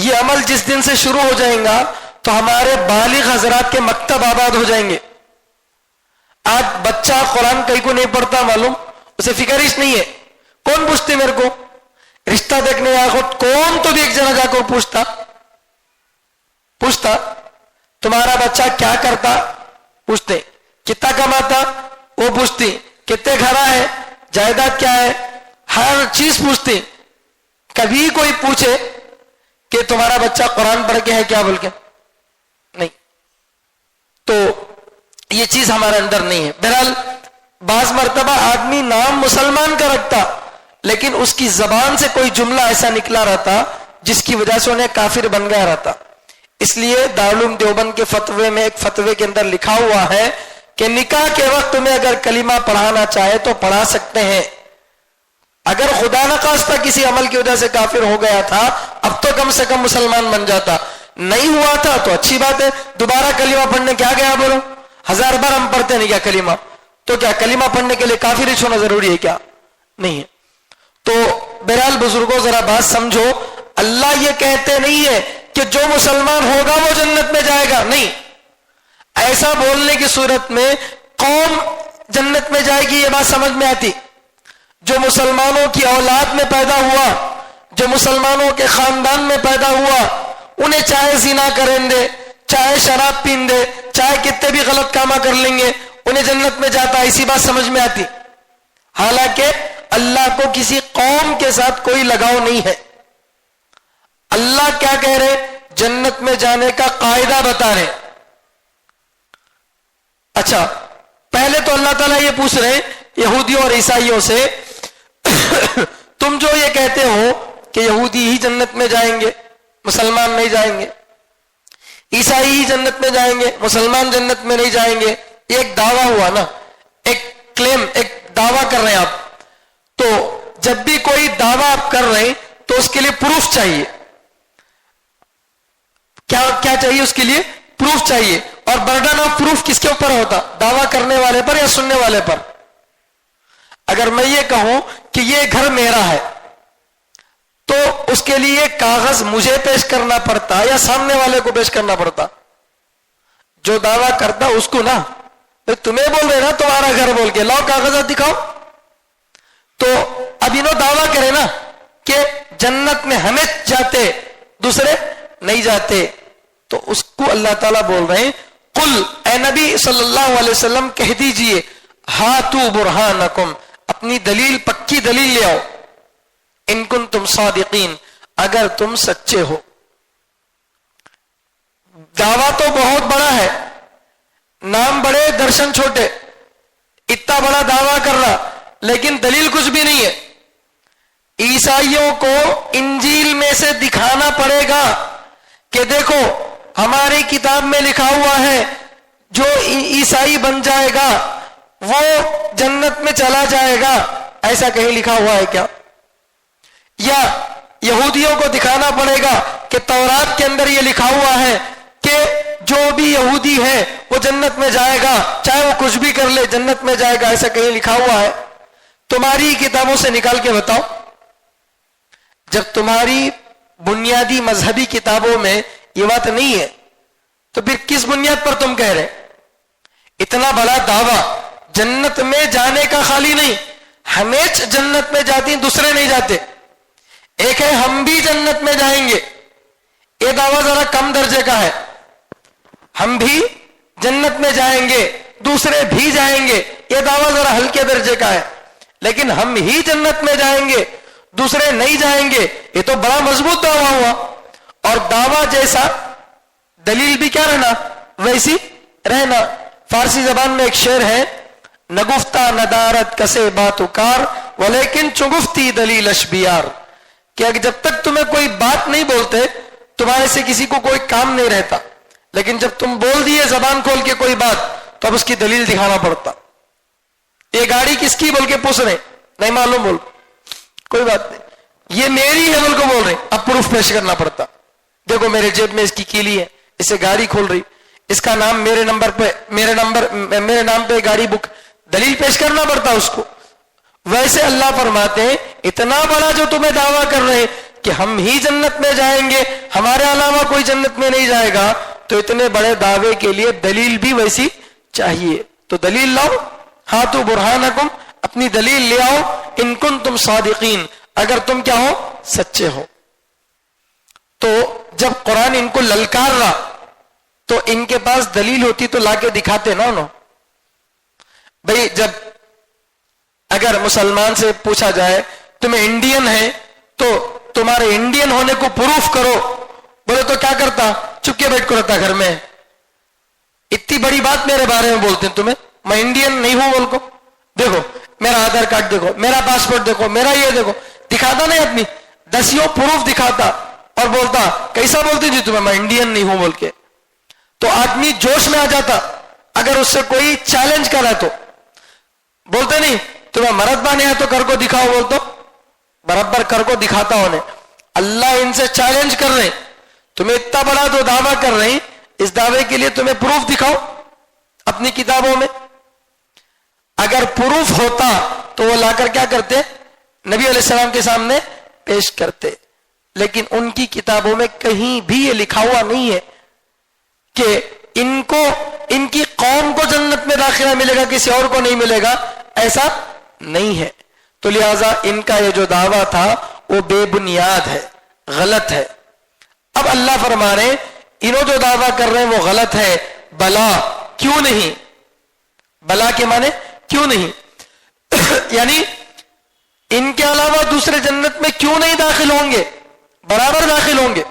یہ عمل جس دن سے شروع ہو جائیں گا تو ہمارے بالغ حضرات کے مکتب آباد ہو جائیں گے. آج بچہ قرآن کہیں کو نہیں پڑھتا، معلوم اسے فکر ہی نہیں ہے. کون پوچھتے میرے کو؟ رشتہ دیکھنے یا خود کون تو بھی ایک جگہ جا کر پوچھتا تمہارا بچہ کیا کرتا، پوچھتے کتنا کماتا، وہ پوچھتی کتنے گھر ہے، جائیداد کیا ہے، ہر چیز پوچھتی. کبھی کوئی پوچھے کہ تمہارا بچہ قرآن پڑھ کے ہے کیا بول کے؟ نہیں. تو یہ چیز ہمارے اندر نہیں ہے. بہرحال بعض مرتبہ آدمی نام مسلمان کا رکھتا لیکن اس کی زبان سے کوئی جملہ ایسا نکلا رہتا جس کی وجہ سے انہیں کافر بن گیا رہتا. اس لیے دارالعلوم دیوبند کے فتوے میں ایک فتوے کے اندر لکھا ہوا ہے کہ نکاح کے وقت میں اگر کلمہ پڑھانا چاہے تو پڑھا سکتے ہیں. اگر خدا نخواستہ کسی عمل کی وجہ سے کافر ہو گیا تھا اب تو کم سے کم مسلمان بن جاتا. نہیں ہوا تھا تو اچھی بات ہے, دوبارہ کلمہ پڑھنے کیا گیا بولو, 1000 بار ہم پڑھتے نہیں کیا کلمہ, تو کیا کلمہ پڑھنے کے لیے کافر ہی ہونا ضروری ہے کیا؟ نہیں ہے. تو بہرحال بزرگوں ذرا بات سمجھو, اللہ یہ کہتے نہیں ہے کہ جو مسلمان ہوگا وہ جنت میں جائے گا, نہیں. ایسا بولنے کی صورت میں قوم جنت میں جائے گی یہ بات سمجھ میں آتی. جو مسلمانوں کی اولاد میں پیدا ہوا, جو مسلمانوں کے خاندان میں پیدا ہوا, انہیں چاہے زنا کریں دے, چاہے شراب پین دے, چاہے کتنے بھی غلط کامہ کر لیں گے, انہیں جنت میں جاتا, ایسی بات سمجھ میں آتی. حالانکہ اللہ کو کسی قوم کے ساتھ کوئی لگاؤ نہیں ہے. اللہ کیا کہہ رہے, جنت میں جانے کا قاعدہ بتا رہے. اچھا, پہلے تو اللہ تعالیٰ یہ پوچھ رہے یہودیوں اور عیسائیوں سے, تم جو یہ کہتے ہو کہ یہودی ہی جنت میں جائیں گے, مسلمان نہیں جائیں گے, عیسائی ہی جنت میں جائیں گے, مسلمان جنت میں نہیں جائیں گے, یہ ایک دعویٰ ہوا نا, ایک کلیم, ایک دعویٰ کر رہے ہیں آپ. تو جب بھی کوئی دعویٰ آپ کر رہے ہیں تو اس کے لیے پروف چاہیے. کیا چاہیے اس کے لیے؟ پروف چاہیے. اور برڈن آف پروف کس کے اوپر ہوتا, دعویٰ کرنے والے پر یا سننے والے پر؟ اگر میں یہ کہوں کہ یہ گھر میرا ہے تو اس کے لیے کاغذ مجھے پیش کرنا پڑتا یا سامنے والے کو پیش کرنا پڑتا؟ جو دعویٰ کرتا اس کو نا, تمہیں بول رہے نا تمہارا گھر بول کے, لاؤ کاغذات دکھاؤ. تو اب انہوں دعویٰ کرے نا کہ جنت میں ہمیں جاتے, دوسرے نہیں جاتے, تو اس کو اللہ تعالیٰ بول رہے ہیں قل, اے نبی صلی اللہ علیہ وسلم کہہ دیجئے, ہاتو برہانکم, اپنی دلیل, پکی دلیل لے آؤ, ان کنتم صادقین, اگر تم سچے ہو. دعویٰ تو بہت بڑا ہے, نام بڑے درشن چھوٹے, اتنا بڑا دعویٰ کر رہا لیکن دلیل کچھ بھی نہیں ہے. عیسائیوں کو انجیل میں سے دکھانا پڑے گا کہ دیکھو ہماری کتاب میں لکھا ہوا ہے جو عیسائی بن جائے گا وہ جنت میں چلا جائے گا. ایسا کہیں لکھا ہوا ہے کیا؟ یا یہودیوں کو دکھانا پڑے گا کہ تورات کے اندر یہ لکھا ہوا ہے کہ جو بھی یہودی ہے وہ جنت میں جائے گا, چاہے وہ کچھ بھی کر لے جنت میں جائے گا, ایسا کہیں لکھا ہوا ہے؟ تمہاری کتابوں سے نکال کے بتاؤ. جب تمہاری بنیادی مذہبی کتابوں میں یہ بات نہیں ہے تو پھر کس بنیاد پر تم کہہ رہے؟ اتنا بڑا دعویٰ جنت میں جانے کا خالی نہیں, ہمیں جنت میں جاتی ہیں, دوسرے نہیں جاتے. ایک ہے ہم بھی جنت میں جائیں گے, یہ دعویٰ ذرا کم درجے کا ہے. ہم بھی جنت میں جائیں گے, دوسرے بھی جائیں گے, یہ دعویٰ ذرا ہلکے درجے کا ہے. لیکن ہم ہی جنت میں جائیں گے, دوسرے نہیں جائیں گے, یہ تو بڑا مضبوط دعویٰ ہوا. اور دعویٰ جیسا دلیل بھی کیا رہنا, ویسی رہنا. فارسی زبان میں ایک شعر ہے, نگفتہ ندارت کسے باتکار ولیکن چگفتی دلیل اشبیار, کہ جب تک تمہیں کوئی بات نہیں بولتے تمہارے سے کسی کو کوئی کام نہیں رہتا, لیکن جب تم بول دیے زبان کھول کے کوئی بات تو اب اس کی دلیل دکھانا پڑتا. یہ گاڑی کس کی بول کے پوچھ رہے, نہیں معلوم, بول کوئی بات نہیں, یہ میری ہے بول کو بول رہے, اب پروف پیش کرنا پڑتا. دیکھو میرے جیب میں اس کی کیلی ہے, اسے گاڑی کھول رہی, اس کا نام میرے نام پہ گاڑی بک, دلیل پیش کرنا پڑتا اس کو. ویسے اللہ فرماتے ہیں اتنا بڑا جو تمہیں دعویٰ کر رہے کہ ہم ہی جنت میں جائیں گے, ہمارے علاوہ کوئی جنت میں نہیں جائے گا, تو اتنے بڑے دعوے کے لیے دلیل بھی ویسی چاہیے. تو دلیل لاؤ, ہاتو برہانکم, اپنی دلیل لے آؤ, ان کنتم صادقین, اگر تم کیا ہو, سچے ہو. تو جب قرآن ان کو للکار رہا تو ان کے پاس دلیل ہوتی تو لا کے دکھاتے نا. بھئی جب اگر مسلمان سے پوچھا جائے تمہیں انڈین ہے تو تمہارے انڈین ہونے کو پروف کرو, بولے تو کیا کرتا, چپ کے بیٹھ کو رہتا گھر میں. اتنی بڑی بات میرے بارے میں بولتے ہیں تمہیں، میں انڈین نہیں ہوں بول کو، دیکھو میرا آدھار کارڈ دیکھو، میرا پاسپورٹ دیکھو، میرا یہ دیکھو، دکھاتا نہیں آدمی، دسیوں پروف دکھاتا اور بولتا کیسا بولتی جی تمہیں، میں انڈین نہیں ہوں بول کے. تو آدمی جوش میں آ جاتا. اگر اس سے کوئی چیلنج کرا تو بولتے نہیں تمہیں مرد بانے ہے تو کر کو دکھاؤ، بول تو برابر کر کو دکھاتا ہونے. اللہ ان سے چیلنج کر رہے، تمہیں اتنا بڑا تو دعویٰ کر رہے ہیں، اس دعوے کے لیے تمہیں پروف دکھاؤ اپنی کتابوں میں. اگر پروف ہوتا تو وہ لا کر کیا کرتے؟ نبی علیہ السلام کے سامنے پیش کرتے. لیکن ان کی کتابوں میں کہیں بھی یہ لکھا ہوا نہیں ہے کہ ان کو، ان کی قوم کو جنت میں داخلہ ملے گا، کسی اور کو نہیں ملے گا، ایسا نہیں ہے. تو لہذا ان کا یہ جو دعویٰ تھا وہ بے بنیاد ہے، غلط ہے. اب اللہ فرما رہے انہوں جو دعویٰ کر رہے ہیں وہ غلط ہے. بلا کیوں نہیں؟ بلا کے معنی کیوں نہیں یعنی ان کے علاوہ دوسرے جنت میں کیوں نہیں داخل ہوں گے؟ برابر داخل ہوں گے.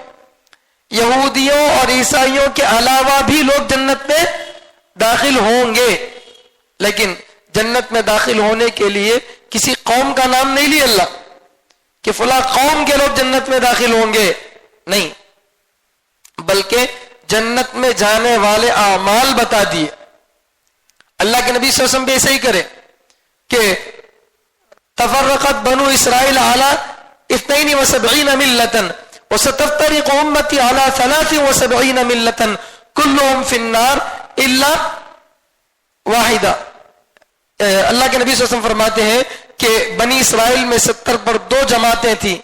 یہودیوں اور عیسائیوں کے علاوہ بھی لوگ جنت میں داخل ہوں گے، لیکن جنت میں داخل ہونے کے لیے کسی قوم کا نام نہیں لیا اللہ کہ فلاں قوم کے لوگ جنت میں داخل ہوں گے، نہیں، بلکہ جنت میں جانے والے اعمال بتا دیے. اللہ کے نبی صلی اللہ علیہ وسلم بھی ایسے ہی کرے کہ تفرقت بنو اسرائیل علی 72 ملة وستفترق امتی علی 73 ملة كلهم في النار الا واحدہ. اللہ کے نبی صلی اللہ علیہ وسلم فرماتے ہیں کہ بنی اسرائیل میں 70 پر 2 جماعتیں تھیں،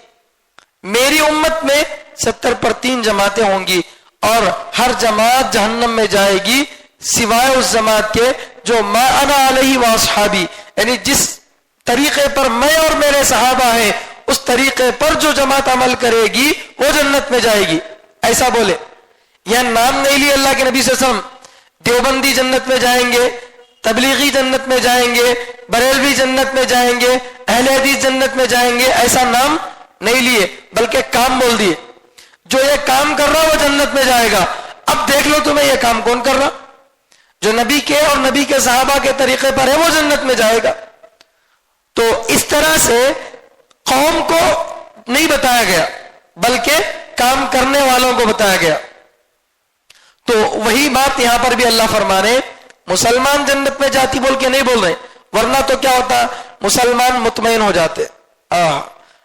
میری امت میں 70 پر 3 جماعتیں ہوں گی، اور ہر جماعت جہنم میں جائے گی سوائے اس جماعت کے جو ما انا علیہ واصحابی، یعنی جس طریقے پر میں اور میرے صحابہ ہیں اس طریقے پر جو جماعت عمل کرے گی وہ جنت میں جائے گی. ایسا بولے. یہ نام نہیں لیے اللہ کے نبی صلی اللہ علیہ وسلم. دیوبندی جنت میں جائیں گے، تبلیغی جنت میں جائیں گے، بریلوی جنت میں جائیں گے، اہل حدیث جنت میں جائیں گے، ایسا نام نہیں لیے، بلکہ کام بول دیے. جو یہ کام کر رہا وہ جنت میں جائے گا. اب دیکھ لو تمہیں یہ کام کون کر رہا؟ جو نبی کے اور نبی کے صحابہ کے طریقے پر ہے وہ جنت میں جائے گا. تو اس طرح سے قوم کو نہیں بتایا گیا بلکہ کام کرنے والوں کو بتایا گیا. تو وہی بات یہاں پر بھی اللہ فرما رہے مسلمان جنت میں جاتی بول کے نہیں بول رہے، ورنہ تو کیا ہوتا، مسلمان مطمئن ہو جاتے،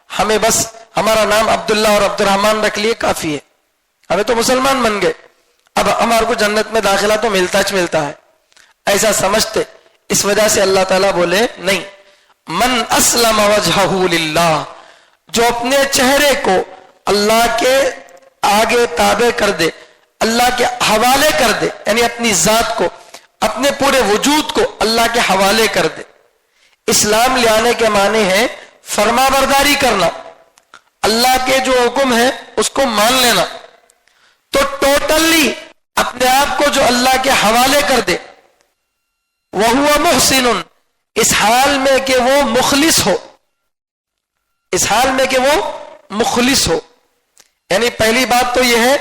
ہمیں بس ہمارا نام عبداللہ اور عبد الرحمن رکھ لیے کافی ہے، ہمیں تو مسلمان بن گئے، اب ہمارے کو جنت میں داخلہ تو ملتا ہے، ایسا سمجھتے. اس وجہ سے اللہ تعالیٰ بولے نہیں، من اسلم وجہہ للہ، جو اپنے چہرے کو اللہ کے آگے تابع کر دے، اللہ کے حوالے کر دے، یعنی اپنی ذات کو، اپنے پورے وجود کو اللہ کے حوالے کر دے. اسلام لے آنے کے معنی ہے فرما برداری کرنا، اللہ کے جو حکم ہے اس کو مان لینا. تو ٹوٹلی اپنے آپ کو جو اللہ کے حوالے کر دے، وَهُوَ مُحْسِنٌ، اس حال میں کہ وہ مخلص ہو، اس حال میں کہ وہ مخلص ہو. یعنی پہلی بات تو یہ ہے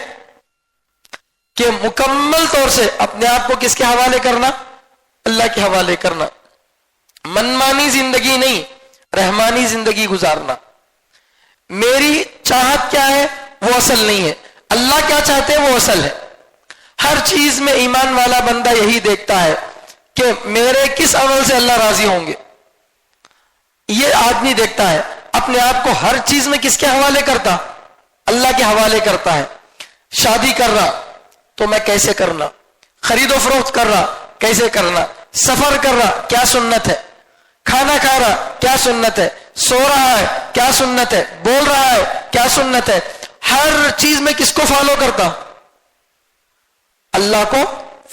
کہ مکمل طور سے اپنے آپ کو کس کے حوالے کرنا؟ اللہ کے حوالے کرنا. منمانی زندگی نہیں، رحمانی زندگی گزارنا. میری چاہت کیا ہے وہ اصل نہیں ہے، اللہ کیا چاہتے ہیں وہ اصل ہے. ہر چیز میں ایمان والا بندہ یہی دیکھتا ہے کہ میرے کس عمل سے اللہ راضی ہوں گے. یہ آدمی دیکھتا ہے اپنے آپ کو ہر چیز میں کس کے حوالے کرتا؟ اللہ کے حوالے کرتا ہے. شادی کر رہا تو میں کیسے کرنا، خرید و فروخت کر رہا کیسے کرنا، سفر کر رہا کیا سنت ہے، کھانا کھا رہا کیا سنت ہے، سو رہا ہے کیا سنت ہے، بول رہا ہے کیا سنت ہے. ہر چیز میں کس کو فالو کرتا؟ اللہ کو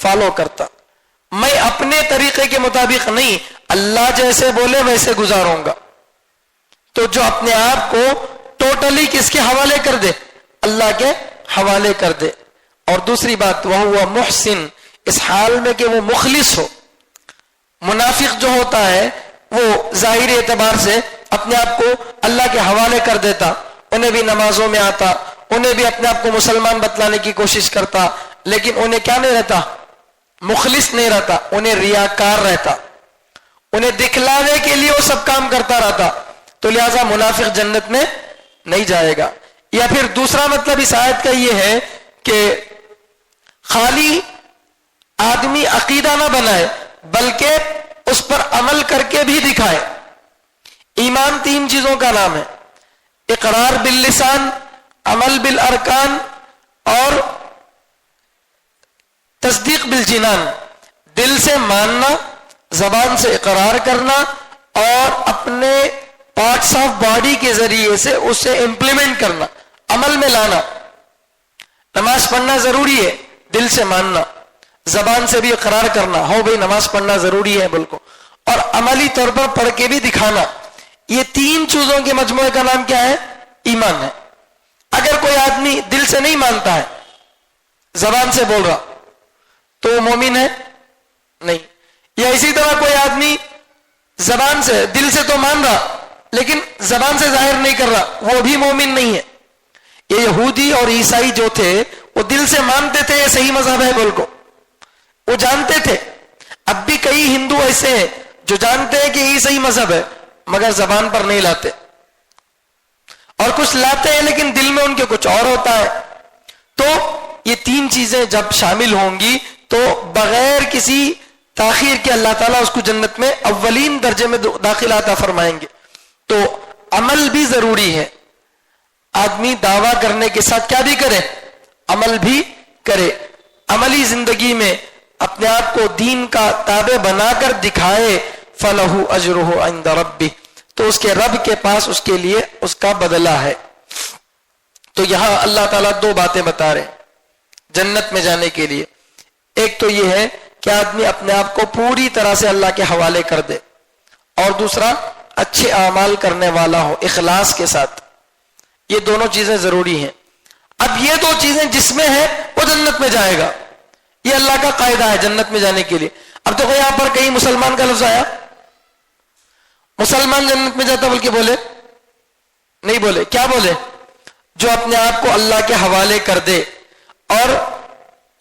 فالو کرتا. میں اپنے طریقے کے مطابق نہیں، اللہ جیسے بولے ویسے گزاروں گا. تو جو اپنے آپ کو ٹوٹلی کس کے حوالے کر دے؟ اللہ کے حوالے کر دے. اور دوسری بات وہ محسن، اس حال میں کہ وہ مخلص ہو. منافق جو ہوتا ہے وہ ظاہری اعتبار سے اپنے آپ کو اللہ کے حوالے کر دیتا، انہیں بھی نمازوں میں آتا، انہیں بھی اپنے آپ کو مسلمان بتلانے کی کوشش کرتا، لیکن انہیں کیا نہیں رہتا؟ مخلص نہیں رہتا, انہیں ریاکار رہتا, انہیں دکھلانے کے لیے وہ سب کام کرتا رہتا, تو لہذا منافق جنت میں نہیں جائے گا. یا پھر دوسرا مطلب اس آیت کا یہ ہے کہ خالی آدمی عقیدہ نہ بنائے بلکہ اس پر عمل کر کے بھی دکھائے. ایمان 3 چیزوں کا نام ہے: اقرار باللسان, عمل بالارکان, اور تصدیق بالجنان. دل سے ماننا, زبان سے اقرار کرنا, اور اپنے پارٹس آف باڈی کے ذریعے سے اسے امپلیمنٹ کرنا, عمل میں لانا. نماز پڑھنا ضروری ہے, دل سے ماننا, زبان سے بھی اقرار کرنا, ہو بھئی نماز پڑھنا ضروری ہے بالکل, اور عملی طور پر پڑھ کے بھی دکھانا. یہ 3 چیزوں کے مجموعے کا نام کیا ہے؟ ایمان ہے. اگر کوئی آدمی دل سے نہیں مانتا ہے, زبان سے بول رہا, تو وہ مومن ہے؟ نہیں. یا اسی طرح کوئی آدمی زبان سے, دل سے تو مان رہا لیکن زبان سے ظاہر نہیں کر رہا, وہ بھی مومن نہیں ہے. یہ یہودی اور عیسائی جو تھے وہ دل سے مانتے تھے یہ صحیح مذہب ہے بول کو, وہ جانتے تھے. اب بھی کئی ہندو ایسے ہیں جو جانتے ہیں کہ یہ صحیح مذہب ہے مگر زبان پر نہیں لاتے, اور کچھ لاتے ہیں لیکن دل میں ان کے کچھ اور ہوتا ہے. تو یہ 3 چیزیں جب شامل ہوں گی تو بغیر کسی تاخیر کے اللہ تعالیٰ اس کو جنت میں اولین درجے میں داخلہ عطا فرمائیں گے. تو عمل بھی ضروری ہے. آدمی دعویٰ کرنے کے ساتھ کیا بھی کرے؟ عمل بھی کرے. عملی زندگی میں اپنے آپ کو دین کا تابع بنا کر دکھائے. فَلَهُ أَجْرُهُ عِنْدَ رَبِّهِ, تو اس کے رب کے پاس اس کے لیے اس کا بدلہ ہے. تو یہاں اللہ تعالیٰ 2 باتیں بتا رہے ہیں جنت میں جانے کے لیے. ایک تو یہ ہے کہ آدمی اپنے آپ کو پوری طرح سے اللہ کے حوالے کر دے, اور دوسرا اچھے اعمال کرنے والا ہو اخلاص کے ساتھ. یہ دونوں چیزیں ضروری ہیں. اب یہ 2 چیزیں جس میں ہے وہ جنت میں جائے گا. یہ اللہ کا قاعدہ ہے جنت میں جانے کے لیے. اب دیکھو یہاں پر کہیں مسلمان کا لفظ آیا, مسلمان جنت میں جاتا بلکہ بولے نہیں, بولے کیا بولے؟ جو اپنے آپ کو اللہ کے حوالے کر دے اور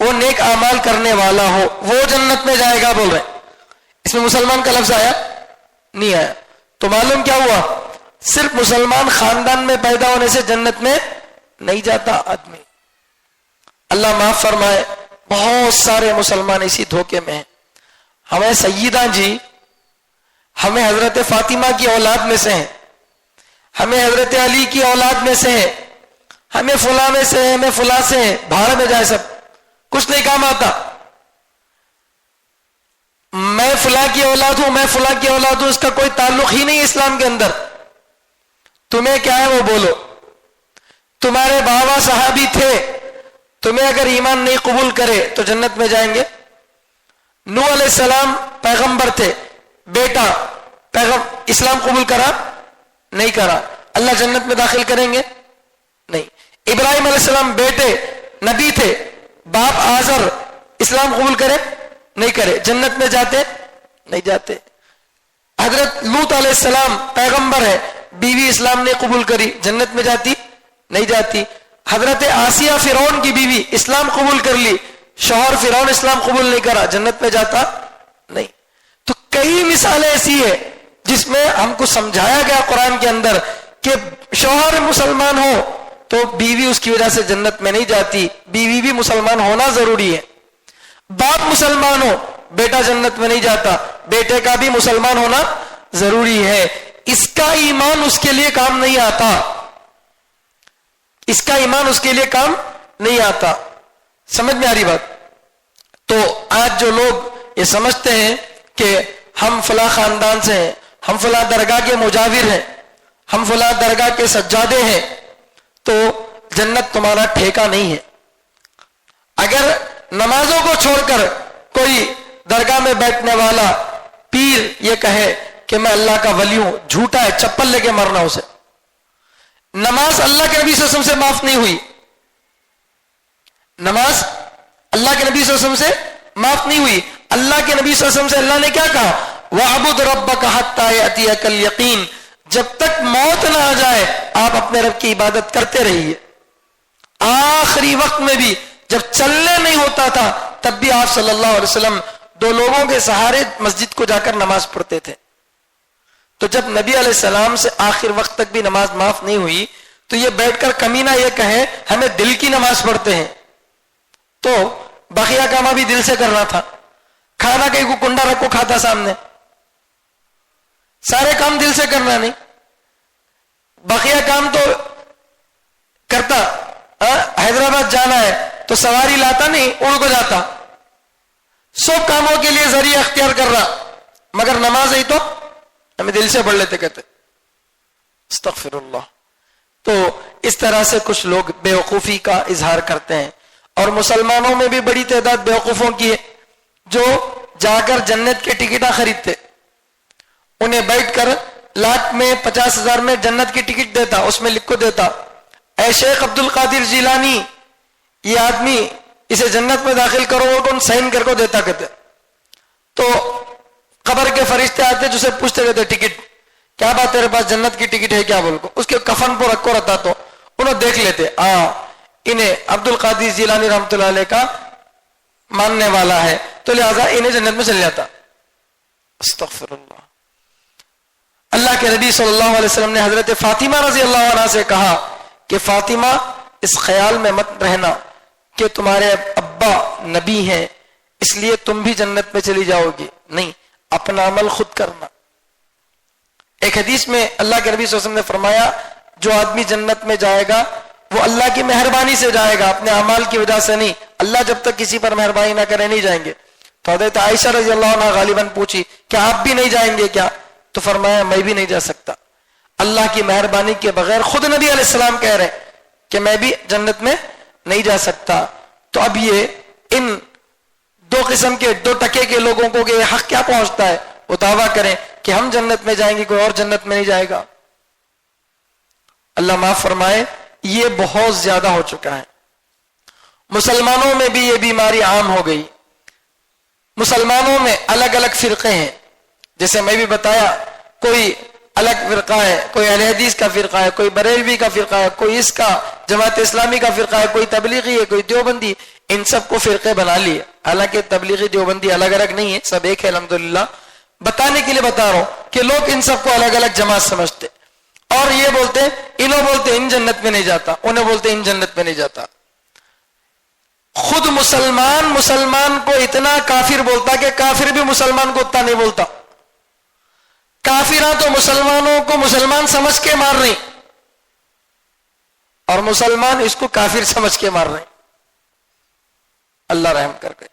وہ نیک اعمال کرنے والا ہو وہ جنت میں جائے گا بول رہے. اس میں مسلمان کا لفظ آیا نہیں آیا. تو معلوم کیا ہوا؟ صرف مسلمان خاندان میں پیدا ہونے سے جنت میں نہیں جاتا آدمی. اللہ معاف فرمائے, بہت سارے مسلمان اسی دھوکے میں ہیں. ہمیں سیدہ جی, ہمیں حضرت فاطمہ کی اولاد میں سے ہیں, ہمیں حضرت علی کی اولاد میں سے ہیں, ہمیں فلاں میں سے ہیں, ہمیں فلاں سے ہیں, بھاڑ میں جائے سب, کچھ نہیں کام آتا. میں فلاں کی اولاد ہوں, میں فلاں کی اولاد ہوں, اس کا کوئی تعلق ہی نہیں اسلام کے اندر. تمہیں کیا ہے وہ بولو. تمہارے بابا صحابی تھے, تمہیں اگر ایمان نہیں قبول کرے تو جنت میں جائیں گے. نوح علیہ السلام پیغمبر تھے, بیٹا اسلام قبول کرا نہیں کرا, اللہ جنت میں داخل کریں گے؟ نہیں. ابراہیم علیہ السلام بیٹے نبی تھے, باپ آزر اسلام قبول کرے نہیں کرے, جنت میں جاتے نہیں جاتے. حضرت لوط علیہ السلام پیغمبر ہے, بیوی اسلام نے قبول کری, جنت میں جاتی نہیں جاتی. حضرت آسیہ فرعون کی بیوی اسلام قبول کر لی, شوہر فرعون اسلام قبول نہیں کرا, جنت میں جاتا نہیں. تو کئی مثالیں ایسی ہے جس میں ہم کو سمجھایا گیا قرآن کے اندر کہ شوہر مسلمان ہو تو بیوی اس کی وجہ سے جنت میں نہیں جاتی, بیوی بھی مسلمان ہونا ضروری ہے. باپ مسلمان ہو, بیٹا جنت میں نہیں جاتا, بیٹے کا بھی مسلمان ہونا ضروری ہے. اس کا ایمان اس کے لیے کام نہیں آتا, اس کا ایمان اس کے لیے کام نہیں آتا. سمجھ میں آ رہی بات؟ تو آج جو لوگ یہ سمجھتے ہیں کہ ہم فلاں خاندان سے ہیں, ہم فلاں درگاہ کے مجاور ہیں, ہم فلاں درگاہ کے سجادے ہیں, تو جنت تمہارا ٹھیکہ نہیں ہے. اگر نمازوں کو چھوڑ کر کوئی درگاہ میں بیٹھنے والا پیر یہ کہے کہ میں اللہ کا ولی ہوں, جھوٹا ہے, چپل لے کے مرنا اسے. نماز اللہ کے نبی صلی اللہ علیہ وسلم سے معاف نہیں ہوئی, نماز اللہ کے نبی صلی اللہ علیہ وسلم سے معاف نہیں ہوئی. اللہ کے نبی صلی اللہ علیہ وسلم سے اللہ نے کیا کہا؟ وَعْبُدْ رَبَّكَ حَتَّى يَأْتِيَكَ الْيَقِينُ, جب تک موت نہ آ جائے آپ اپنے رب کی عبادت کرتے رہیے. آخری وقت میں بھی جب چلنے نہیں ہوتا تھا تب بھی آپ صلی اللہ علیہ وسلم 2 لوگوں کے سہارے مسجد کو جا کر نماز پڑھتے تھے. تو جب نبی علیہ السلام سے آخر وقت تک بھی نماز معاف نہیں ہوئی تو یہ بیٹھ کر کمینہ یہ کہے ہمیں دل کی نماز پڑھتے ہیں. تو بقیہ کام بھی دل سے کرنا تھا. کھانا کہیں کو کنڈا رکھو کھاتا سامنے, سارے کام دل سے کرنا نہیں. بقیہ کام تو کرتا, حیدرآباد جانا ہے تو سواری لاتا نہیں, اڑ کو جاتا. سب کاموں کے لیے ذریعہ اختیار کر رہا, مگر نماز ہی تو ہمیں دل سے پڑھ لیتے کہتے استغفر اللہ. تو اس طرح سے کچھ لوگ بیوقوفی کا اظہار کرتے ہیں. اور مسلمانوں میں بھی بڑی تعداد بیوقوفوں کی ہے جو جا کر جنت کے ٹکٹاں خریدتے, انہیں بیٹھ کر لاکھ میں 50,000 میں جنت کی ٹکٹ دیتا, اس میں لکھ کو دیتا اے شیخ عبد القادر جیلانی یہ آدمی اسے جنت میں داخل کرو, وہ کون سائن کر کو دیتا کہتے. تو قبر کے فرشتے آتے جسے پوچھتے رہتے ٹکٹ کیا بات تیرے پاس جنت کی ٹکٹ ہے کیا بول کو, اس کے کفن پر رکھو رہتا تو انہوں دیکھ لیتے انہیں عبد القادر جیلانی رحمۃ اللہ علیہ کا ماننے والا ہے تو لہذا انہیں جنت میں چل جاتا. استغفر اللہ. اللہ کے نبی صلی اللہ علیہ وسلم نے حضرت فاطمہ رضی اللہ عنہ سے کہا کہ فاطمہ اس خیال میں مت رہنا کہ تمہارے ابا نبی ہیں اس لیے تم بھی جنت میں چلی جاؤ گی, نہیں, اپنا عمل خود کرنا. ایک حدیث میں اللہ کے نبی صلی اللہ علیہ وسلم نے فرمایا جو آدمی جنت میں جائے گا وہ اللہ کی مہربانی سے جائے گا, اپنے اعمال کی وجہ سے نہیں. اللہ جب تک کسی پر مہربانی نہ کرے نہیں جائیں گے. تو حضرت عائشہ رضی اللہ عنہ غالباً پوچھی کیا آپ بھی نہیں جائیں گے کیا, تو فرمایا میں بھی نہیں جا سکتا. اللہ کی مہربانی کے بغیر خود نبی علیہ السلام کہہ رہے کہ میں بھی جنت میں نہیں جا سکتا. تو اب یہ ان 2 قسم کے 2 ٹکے کے لوگوں کو کہ حق کیا پہنچتا ہے, وہ دعویٰ کریں کہ ہم جنت میں جائیں گے کوئی اور جنت میں نہیں جائے گا. اللہ معاف فرمائے, یہ بہت زیادہ ہو چکا ہے. مسلمانوں میں بھی یہ بیماری عام ہو گئی. مسلمانوں میں الگ الگ فرقے ہیں, جیسے میں بھی بتایا کوئی الگ فرقہ ہے, کوئی اہل حدیث کا فرقہ ہے, کوئی بریلوی کا فرقہ ہے, کوئی اس کا جماعت اسلامی کا فرقہ ہے, کوئی تبلیغی ہے, کوئی دیوبندی. ان سب کو فرقے بنا لیے. حالانکہ تبلیغی دیوبندی الگ الگ نہیں ہے, سب ایک ہے الحمدللہ. بتانے کے لیے بتا رہا ہوں کہ لوگ ان سب کو الگ الگ جماعت سمجھتے اور یہ بولتے انہوں بولتے ان جنت میں نہیں جاتا, انہیں بولتے ان جنت میں نہیں جاتا. خود مسلمان کو اتنا کافر بولتا کہ کافر بھی مسلمان کو اتنا نہیں بولتا. کافرہ تو مسلمانوں کو مسلمان سمجھ کے مار رہی اور مسلمان اس کو کافر سمجھ کے مار رہے. اللہ رحم کر کے.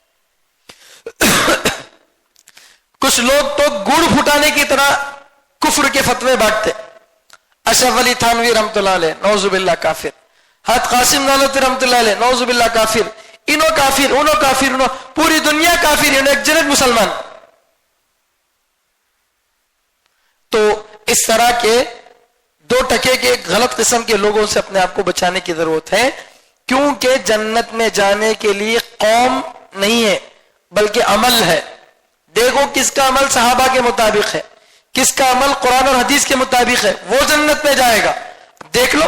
کچھ لوگ تو گڑ پھٹانے کی طرح کفر کے فتوے بانٹتے. اشرف علی تھانوی رحمۃ اللہ علیہ نعوذ باللہ کافر, حضرت قاسم نانوتوی رحمۃ اللہ علیہ نعوذ باللہ کافر, انہوں کافر انہوں کافر, انہوں پوری دنیا کافر, انہوں ایک جنت مسلمان. تو اس طرح کے 2 ٹکے کے غلط قسم کے لوگوں سے اپنے آپ کو بچانے کی ضرورت ہے, کیونکہ جنت میں جانے کے لیے قوم نہیں ہے بلکہ عمل ہے. دیکھو کس کا عمل صحابہ کے مطابق ہے, کس کا عمل قرآن اور حدیث کے مطابق ہے, وہ جنت میں جائے گا. دیکھ لو,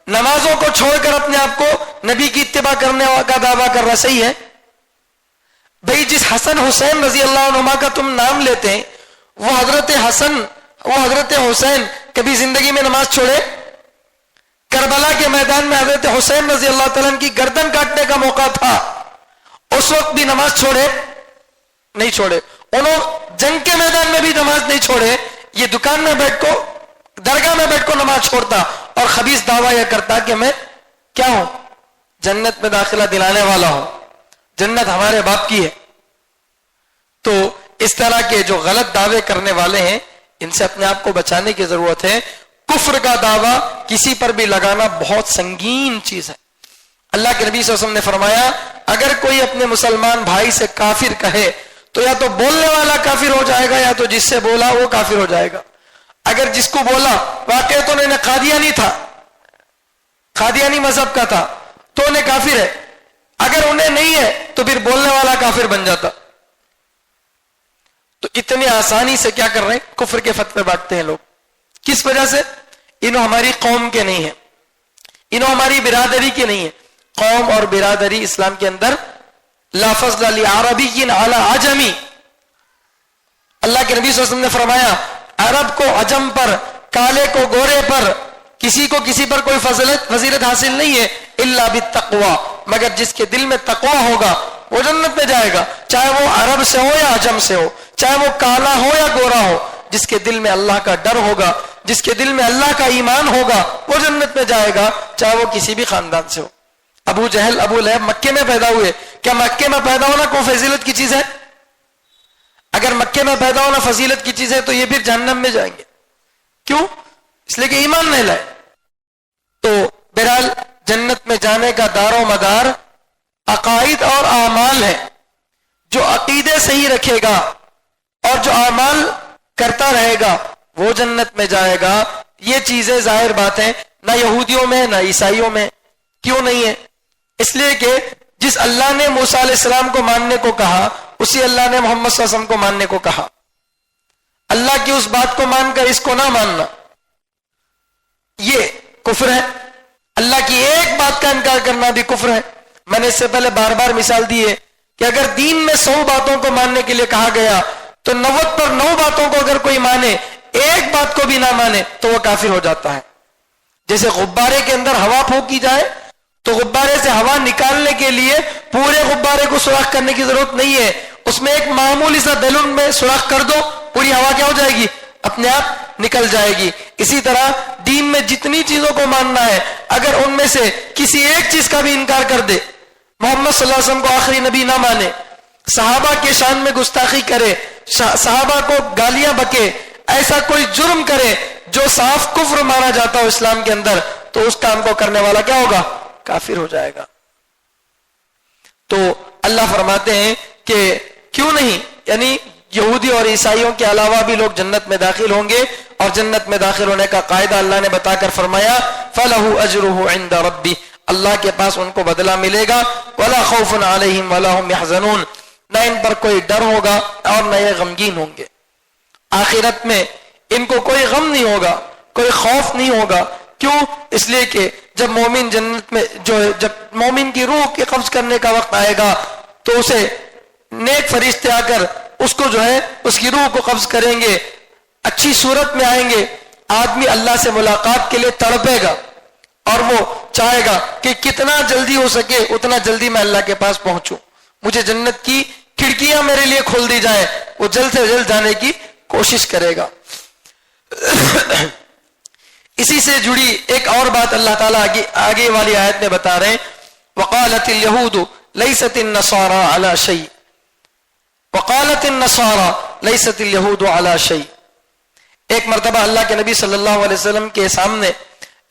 نمازوں کو چھوڑ کر اپنے آپ کو نبی کی اتباع کرنے کا دعویٰ کر رہا, صحیح ہے بھئی. جس حسن حسین رضی اللہ عنہما کا تم نام لیتے ہیں, وہ حضرت حسن وہ حضرت حسین کبھی زندگی میں نماز چھوڑے؟ کربلا کے میدان میں حضرت حسین رضی اللہ تعالیٰ عنہ کی گردن کاٹنے کا موقع تھا, اس وقت بھی نماز چھوڑے نہیں چھوڑے. انہوں جنگ کے میدان میں بھی نماز نہیں چھوڑے. یہ دکان میں بیٹھ کو درگاہ میں بیٹھ کو نماز چھوڑتا اور خبیث دعویٰ یہ کرتا کہ میں کیا ہوں, جنت میں داخلہ دلانے والا ہوں, جنت ہمارے باپ کی ہے. تو اس طرح کے جو غلط دعوے کرنے والے ہیں ان سے اپنے آپ کو بچانے کی ضرورت ہے. کفر کا دعویٰ کسی پر بھی لگانا بہت سنگین چیز ہے. اللہ کے نبی صلی اللہ علیہ وسلم نے فرمایا اگر کوئی اپنے مسلمان بھائی سے کافر کہے تو یا تو بولنے والا کافر ہو جائے گا یا تو جس سے بولا وہ کافر ہو جائے گا. اگر جس کو بولا واقع تو انہیں قادیانی تھا, قادیانی مذہب کا تھا تو انہیں کافر ہے, اگر انہیں نہیں ہے تو پھر بولنے والا کافر بن جاتا. تو اتنی آسانی سے کیا کر رہے ہیں, کفر کے فتوے بانٹتے ہیں لوگ. کس وجہ سے؟ انہوں ہماری قوم کے نہیں ہیں, انہوں ہماری برادری کے نہیں ہیں. قوم اور برادری اسلام کے اندر لا فضل لعربی علی عجمی. اللہ کے نبی صلی اللہ علیہ وسلم نے فرمایا عرب کو عجم پر، کالے کو گورے پر، کسی کو کسی پر کوئی فضیلت حاصل نہیں ہے الا بالتقوی، مگر جس کے دل میں تقوی ہوگا وہ جنت میں جائے گا، چاہے وہ عرب سے ہو یا عجم سے ہو، چاہے وہ کالا ہو یا گورا ہو. جس کے دل میں اللہ کا ڈر ہوگا، جس کے دل میں اللہ کا ایمان ہوگا وہ جنت میں جائے گا، چاہے وہ کسی بھی خاندان سے ہو. ابو جہل ابو لہب مکے میں پیدا ہوئے، کیا مکے میں پیدا ہونا کوئی فضیلت کی چیز ہے؟ اگر مکے میں پیدا ہونا فضیلت کی چیز ہے تو یہ پھر جہنم میں جائیں گے. کیوں؟ اس لیے کہ ایمان نہیں لائے. تو بہرحال جنت میں جانے کا دار و مدار عقائد اور اعمال ہے. جو عقیدے صحیح رکھے گا اور جو اعمال کرتا رہے گا وہ جنت میں جائے گا. یہ چیزیں ظاہر بات ہیں نہ یہودیوں میں نہ عیسائیوں میں. کیوں نہیں ہے؟ اس لیے کہ جس اللہ نے موسیٰ علیہ السلام کو ماننے کو کہا اسی اللہ نے محمد صلی اللہ علیہ وسلم کو ماننے کو کہا. اللہ کی اس بات کو مان کر اس کو نہ ماننا یہ کفر ہے. اللہ کی ایک بات کا انکار کرنا بھی کفر ہے. میں نے اس سے پہلے بار بار مثال دی ہے کہ اگر دین میں 100 باتوں کو ماننے کے لیے کہا گیا تو 90 پر 9 باتوں کو اگر کوئی مانے ایک بات کو بھی نہ مانے تو وہ کافر ہو جاتا ہے. جیسے غبارے کے اندر ہوا پھونکی جائے تو غبارے سے ہوا نکالنے کے لیے پورے غبارے کو سوراخ کرنے کی ضرورت نہیں ہے، اس میں ایک معمولی سا بیلون میں سوراخ کر دو، پوری ہوا کیا ہو جائے گی؟ اپنے آپ نکل جائے گی. اسی طرح دین میں جتنی چیزوں کو ماننا ہے اگر ان میں سے کسی ایک چیز کا بھی انکار کر دے، محمد صلی اللہ علیہ وسلم کو آخری نبی نہ مانے، صحابہ کے شان میں گستاخی کرے، صحابہ کو گالیاں بکے، ایسا کوئی جرم کرے جو صاف کفر مانا جاتا ہو اسلام کے اندر، تو اس کام کو کرنے والا کیا ہوگا؟ کافر ہو جائے گا. تو اللہ فرماتے ہیں کہ کیوں نہیں، یعنی یہودی اور عیسائیوں کے علاوہ بھی لوگ جنت میں داخل ہوں گے. اور جنت میں داخل ہونے کا قاعدہ اللہ نے بتا کر فرمایا فَلَهُ أَجْرُهُ عِنْدَ رَبِّهِ، اللہ کے پاس ان کو بدلہ ملے گا. وَلَا خَوْفٌ عَلَيْهِمْ وَلَا هُمْ يَحْزَنُونَ، نہ ان پر کوئی ڈر ہوگا اور نہ یہ غمگین ہوں گے. آخرت میں ان کو کوئی غم نہیں ہوگا، کوئی خوف نہیں ہوگا. کیوں؟ اس لیے کہ جب مومن جنت میں جب مومن کی روح کے قبض کرنے کا وقت آئے گا تو اسے نیک فرشتے آ کر اس کو اس کی روح کو قبض کریں گے، اچھی صورت میں آئیں گے. آدمی اللہ سے ملاقات کے لیے تڑپے گا اور وہ چاہے گا کہ کتنا جلدی ہو سکے اتنا جلدی میں اللہ کے پاس پہنچوں، مجھے جنت کی کھڑکیاں میرے لیے کھول دی جائیں. وہ جلد سے جلد جانے کی کوشش کرے گا. اسی سے جڑی ایک اور بات اللہ تعالیٰ آگے والی آیت میں بتا رہے ہیں وقالت اليهود ليست النصارى على شيء، وقالت النصارى ليست اليهود على شيء. ایک مرتبہ اللہ کے نبی صلی اللہ علیہ وسلم کے سامنے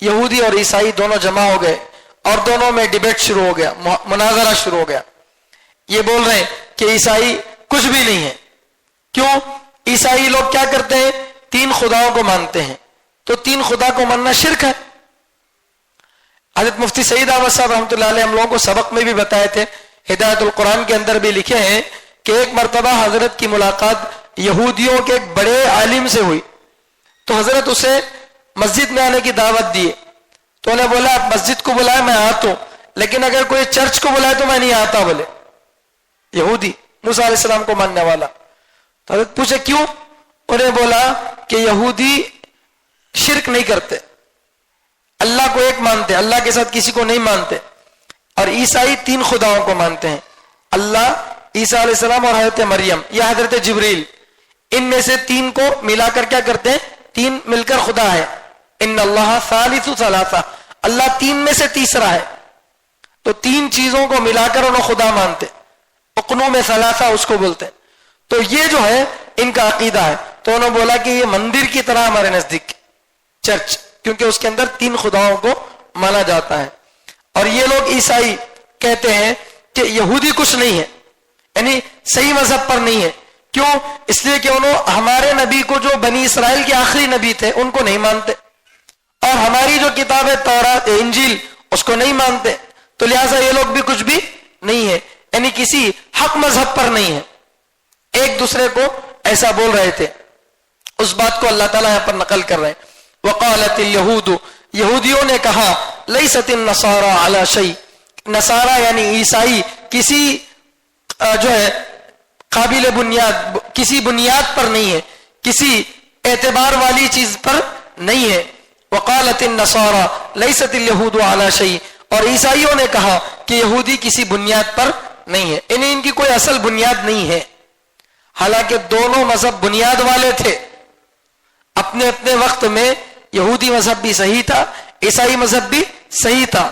یہودی اور عیسائی دونوں جمع ہو گئے اور دونوں میں ڈیبیٹ شروع ہو گیا، مناظرہ شروع ہو گیا. یہ بول رہے ہیں کہ عیسائی کچھ بھی نہیں ہے. کیوں؟ عیسائی لوگ کیا کرتے ہیں؟ 3 خداؤں کو مانتے ہیں. تو 3 خدا کو ماننا شرک ہے. حضرت مفتی سعید احمد صاحب رحمۃ اللہ علیہ ہم لوگوں کو سبق میں بھی بتائے تھے، ہدایت القرآن کے اندر بھی لکھے ہیں کہ ایک مرتبہ حضرت کی ملاقات یہودیوں کے ایک بڑے عالم سے ہوئی. تو حضرت اسے مسجد میں آنے کی دعوت دی. تو انہیں بولا آپ مسجد کو بلائے میں آتا ہوں، لیکن اگر کوئی چرچ کو بلائے تو میں نہیں آتا. بولے یہودی موسیٰ علیہ السلام کو ماننے والا. تو حضرت پوچھے کیوں؟ انہیں بولا کہ یہودی شرک نہیں کرتے، اللہ کو ایک مانتے، اللہ کے ساتھ کسی کو نہیں مانتے. اور عیسائی 3 خداؤں کو مانتے ہیں، اللہ، عیسیٰ علیہ السلام اور حضرت مریم یا حضرت جبریل. ان میں سے 3 کو ملا کر کیا کرتے ہیں؟ 3 مل کر خدا ہے. ان اللہ ثالث ثلاثہ، اللہ 3 میں سے تیسرا ہے. تو 3 چیزوں کو ملا کر انہوں خدا مانتے، اقنو میں ثلاثہ اس کو بولتے ہیں. تو یہ جو ہے ان کا عقیدہ ہے. تو انہوں نے بولا کہ یہ مندر کی طرح ہمارے نزدیک چرچ، کیونکہ اس کے اندر 3 خداؤں کو مانا جاتا ہے. اور یہ لوگ عیسائی کہتے ہیں کہ یہودی کچھ نہیں ہے، یعنی صحیح مذہب پر نہیں ہے. کیوں؟ اس لیے کہ انہوں ہمارے نبی کو، جو بنی اسرائیل کے آخری نبی تھے، ان کو نہیں مانتے، اور ہماری جو کتاب ہے تورات انجیل اس کو نہیں مانتے. تو لہٰذا یہ لوگ بھی کچھ بھی نہیں ہے، یعنی کسی حق مذہب پر نہیں ہے. ایک دوسرے کو ایسا بول رہے تھے. اس بات کو اللہ تعالیٰ یہاں پر نقل کر رہے ہیں. وقالت اليهود، یہودیوں نے کہا لیست النصارى على شيء، نصارہ یعنی عیسائی کسی جو ہے قابل بنیاد، کسی بنیاد پر نہیں ہے، کسی اعتبار والی چیز پر نہیں ہے. وقالت النصارى ليست اليهود على شيء، اور عیسائیوں نے کہا کہ یہودی کسی بنیاد پر نہیں ہے، انہیں ان کی کوئی اصل بنیاد نہیں ہے. حالانکہ دونوں مذہب بنیاد والے تھے اپنے اپنے وقت میں. یہودی مذہب بھی صحیح تھا، عیسائی مذہب بھی صحیح تھا،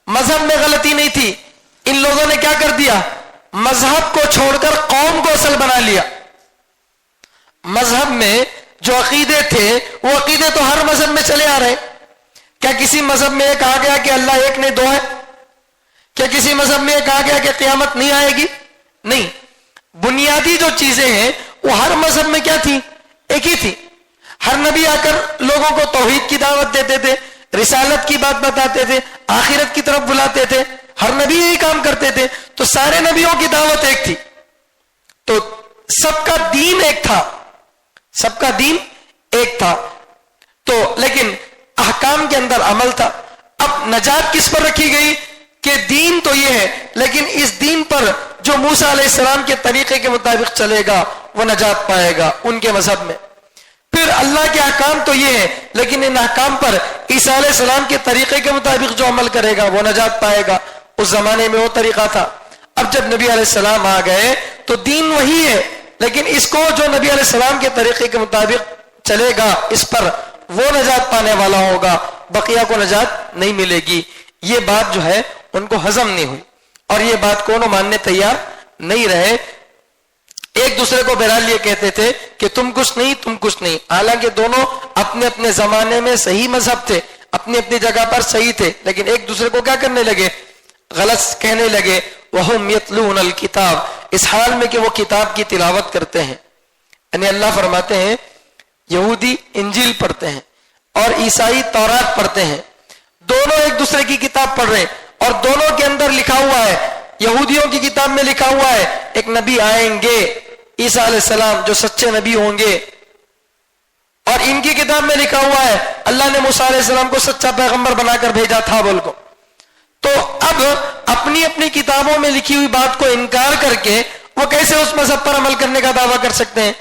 مذہب میں غلطی نہیں تھی. ان لوگوں نے کیا کر دیا؟ مذہب کو چھوڑ کر قوم کو اصل بنا لیا. مذہب میں جو عقیدے تھے وہ عقیدے تو ہر مذہب میں چلے آ رہے. کیا کسی مذہب میں یہ کہا گیا کہ اللہ ایک نہیں دو ہے؟ کیا کسی مذہب میں یہ کہا گیا کہ قیامت نہیں آئے گی؟ نہیں. بنیادی جو چیزیں ہیں وہ ہر مذہب میں کیا تھی؟ ایک ہی تھی. ہر نبی آ کر لوگوں کو توحید کی دعوت دیتے تھے، رسالت کی بات بتاتے تھے، آخرت کی طرف بلاتے تھے. ہر نبی یہی کام کرتے تھے. تو سارے نبیوں کی دعوت ایک تھی. تو سب کا دین ایک تھا، سب کا دین ایک تھا. تو لیکن احکام کے اندر عمل تھا. اب نجات کس پر رکھی گئی کہ دین تو یہ ہے، لیکن اس دین پر جو موسیٰ علیہ السلام کے طریقے کے مطابق چلے گا وہ نجات پائے گا ان کے مذہب میں. پھر اللہ کے احکام تو یہ ہے، لیکن ان احکام پر عیسیٰ علیہ السلام کے طریقے کے مطابق جو عمل کرے گا وہ نجات پائے گا. اس زمانے میں وہ طریقہ تھا. اب جب نبی علیہ السلام آ گئے تو دین وہی ہے، لیکن اس کو جو نبی علیہ السلام کے طریقے کے مطابق چلے گا اس پر وہ نجات پانے والا ہوگا، بقیہ کو نجات نہیں ملے گی. یہ بات جو ہے ان کو ہضم نہیں ہوئی اور یہ بات کو ماننے تیار نہیں رہے. ایک دوسرے کو بہرحال یہ کہتے تھے کہ تم کچھ نہیں تم کچھ نہیں، حالانکہ دونوں اپنے اپنے زمانے میں صحیح مذہب تھے، اپنی اپنی جگہ پر صحیح تھے، لیکن ایک دوسرے کو کیا کرنے لگے؟ غلط کہنے لگے. وَهُمْ يَتْلُونَ الْكِتَابَ، اس حال میں کہ وہ کتاب کی تلاوت کرتے ہیں. یعنی اللہ فرماتے ہیں یہودی انجیل پڑھتے ہیں اور عیسائی تورات پڑھتے ہیں. دونوں ایک دوسرے کی کتاب پڑھ رہے ہیں اور دونوں کے اندر لکھا ہوا ہے، یہودیوں کی کتاب میں لکھا ہوا ہے ایک نبی آئیں گے عیسیٰ علیہ السلام جو سچے نبی ہوں گے، اور ان کی کتاب میں لکھا ہوا ہے اللہ نے موسیٰ علیہ السلام کو سچا پیغمبر بنا کر بھیجا تھا بول کو. تو اب اپنی اپنی کتابوں میں لکھی ہوئی بات کو انکار کر کے وہ کیسے اس مذہب پر عمل کرنے کا دعویٰ کر سکتے ہیں؟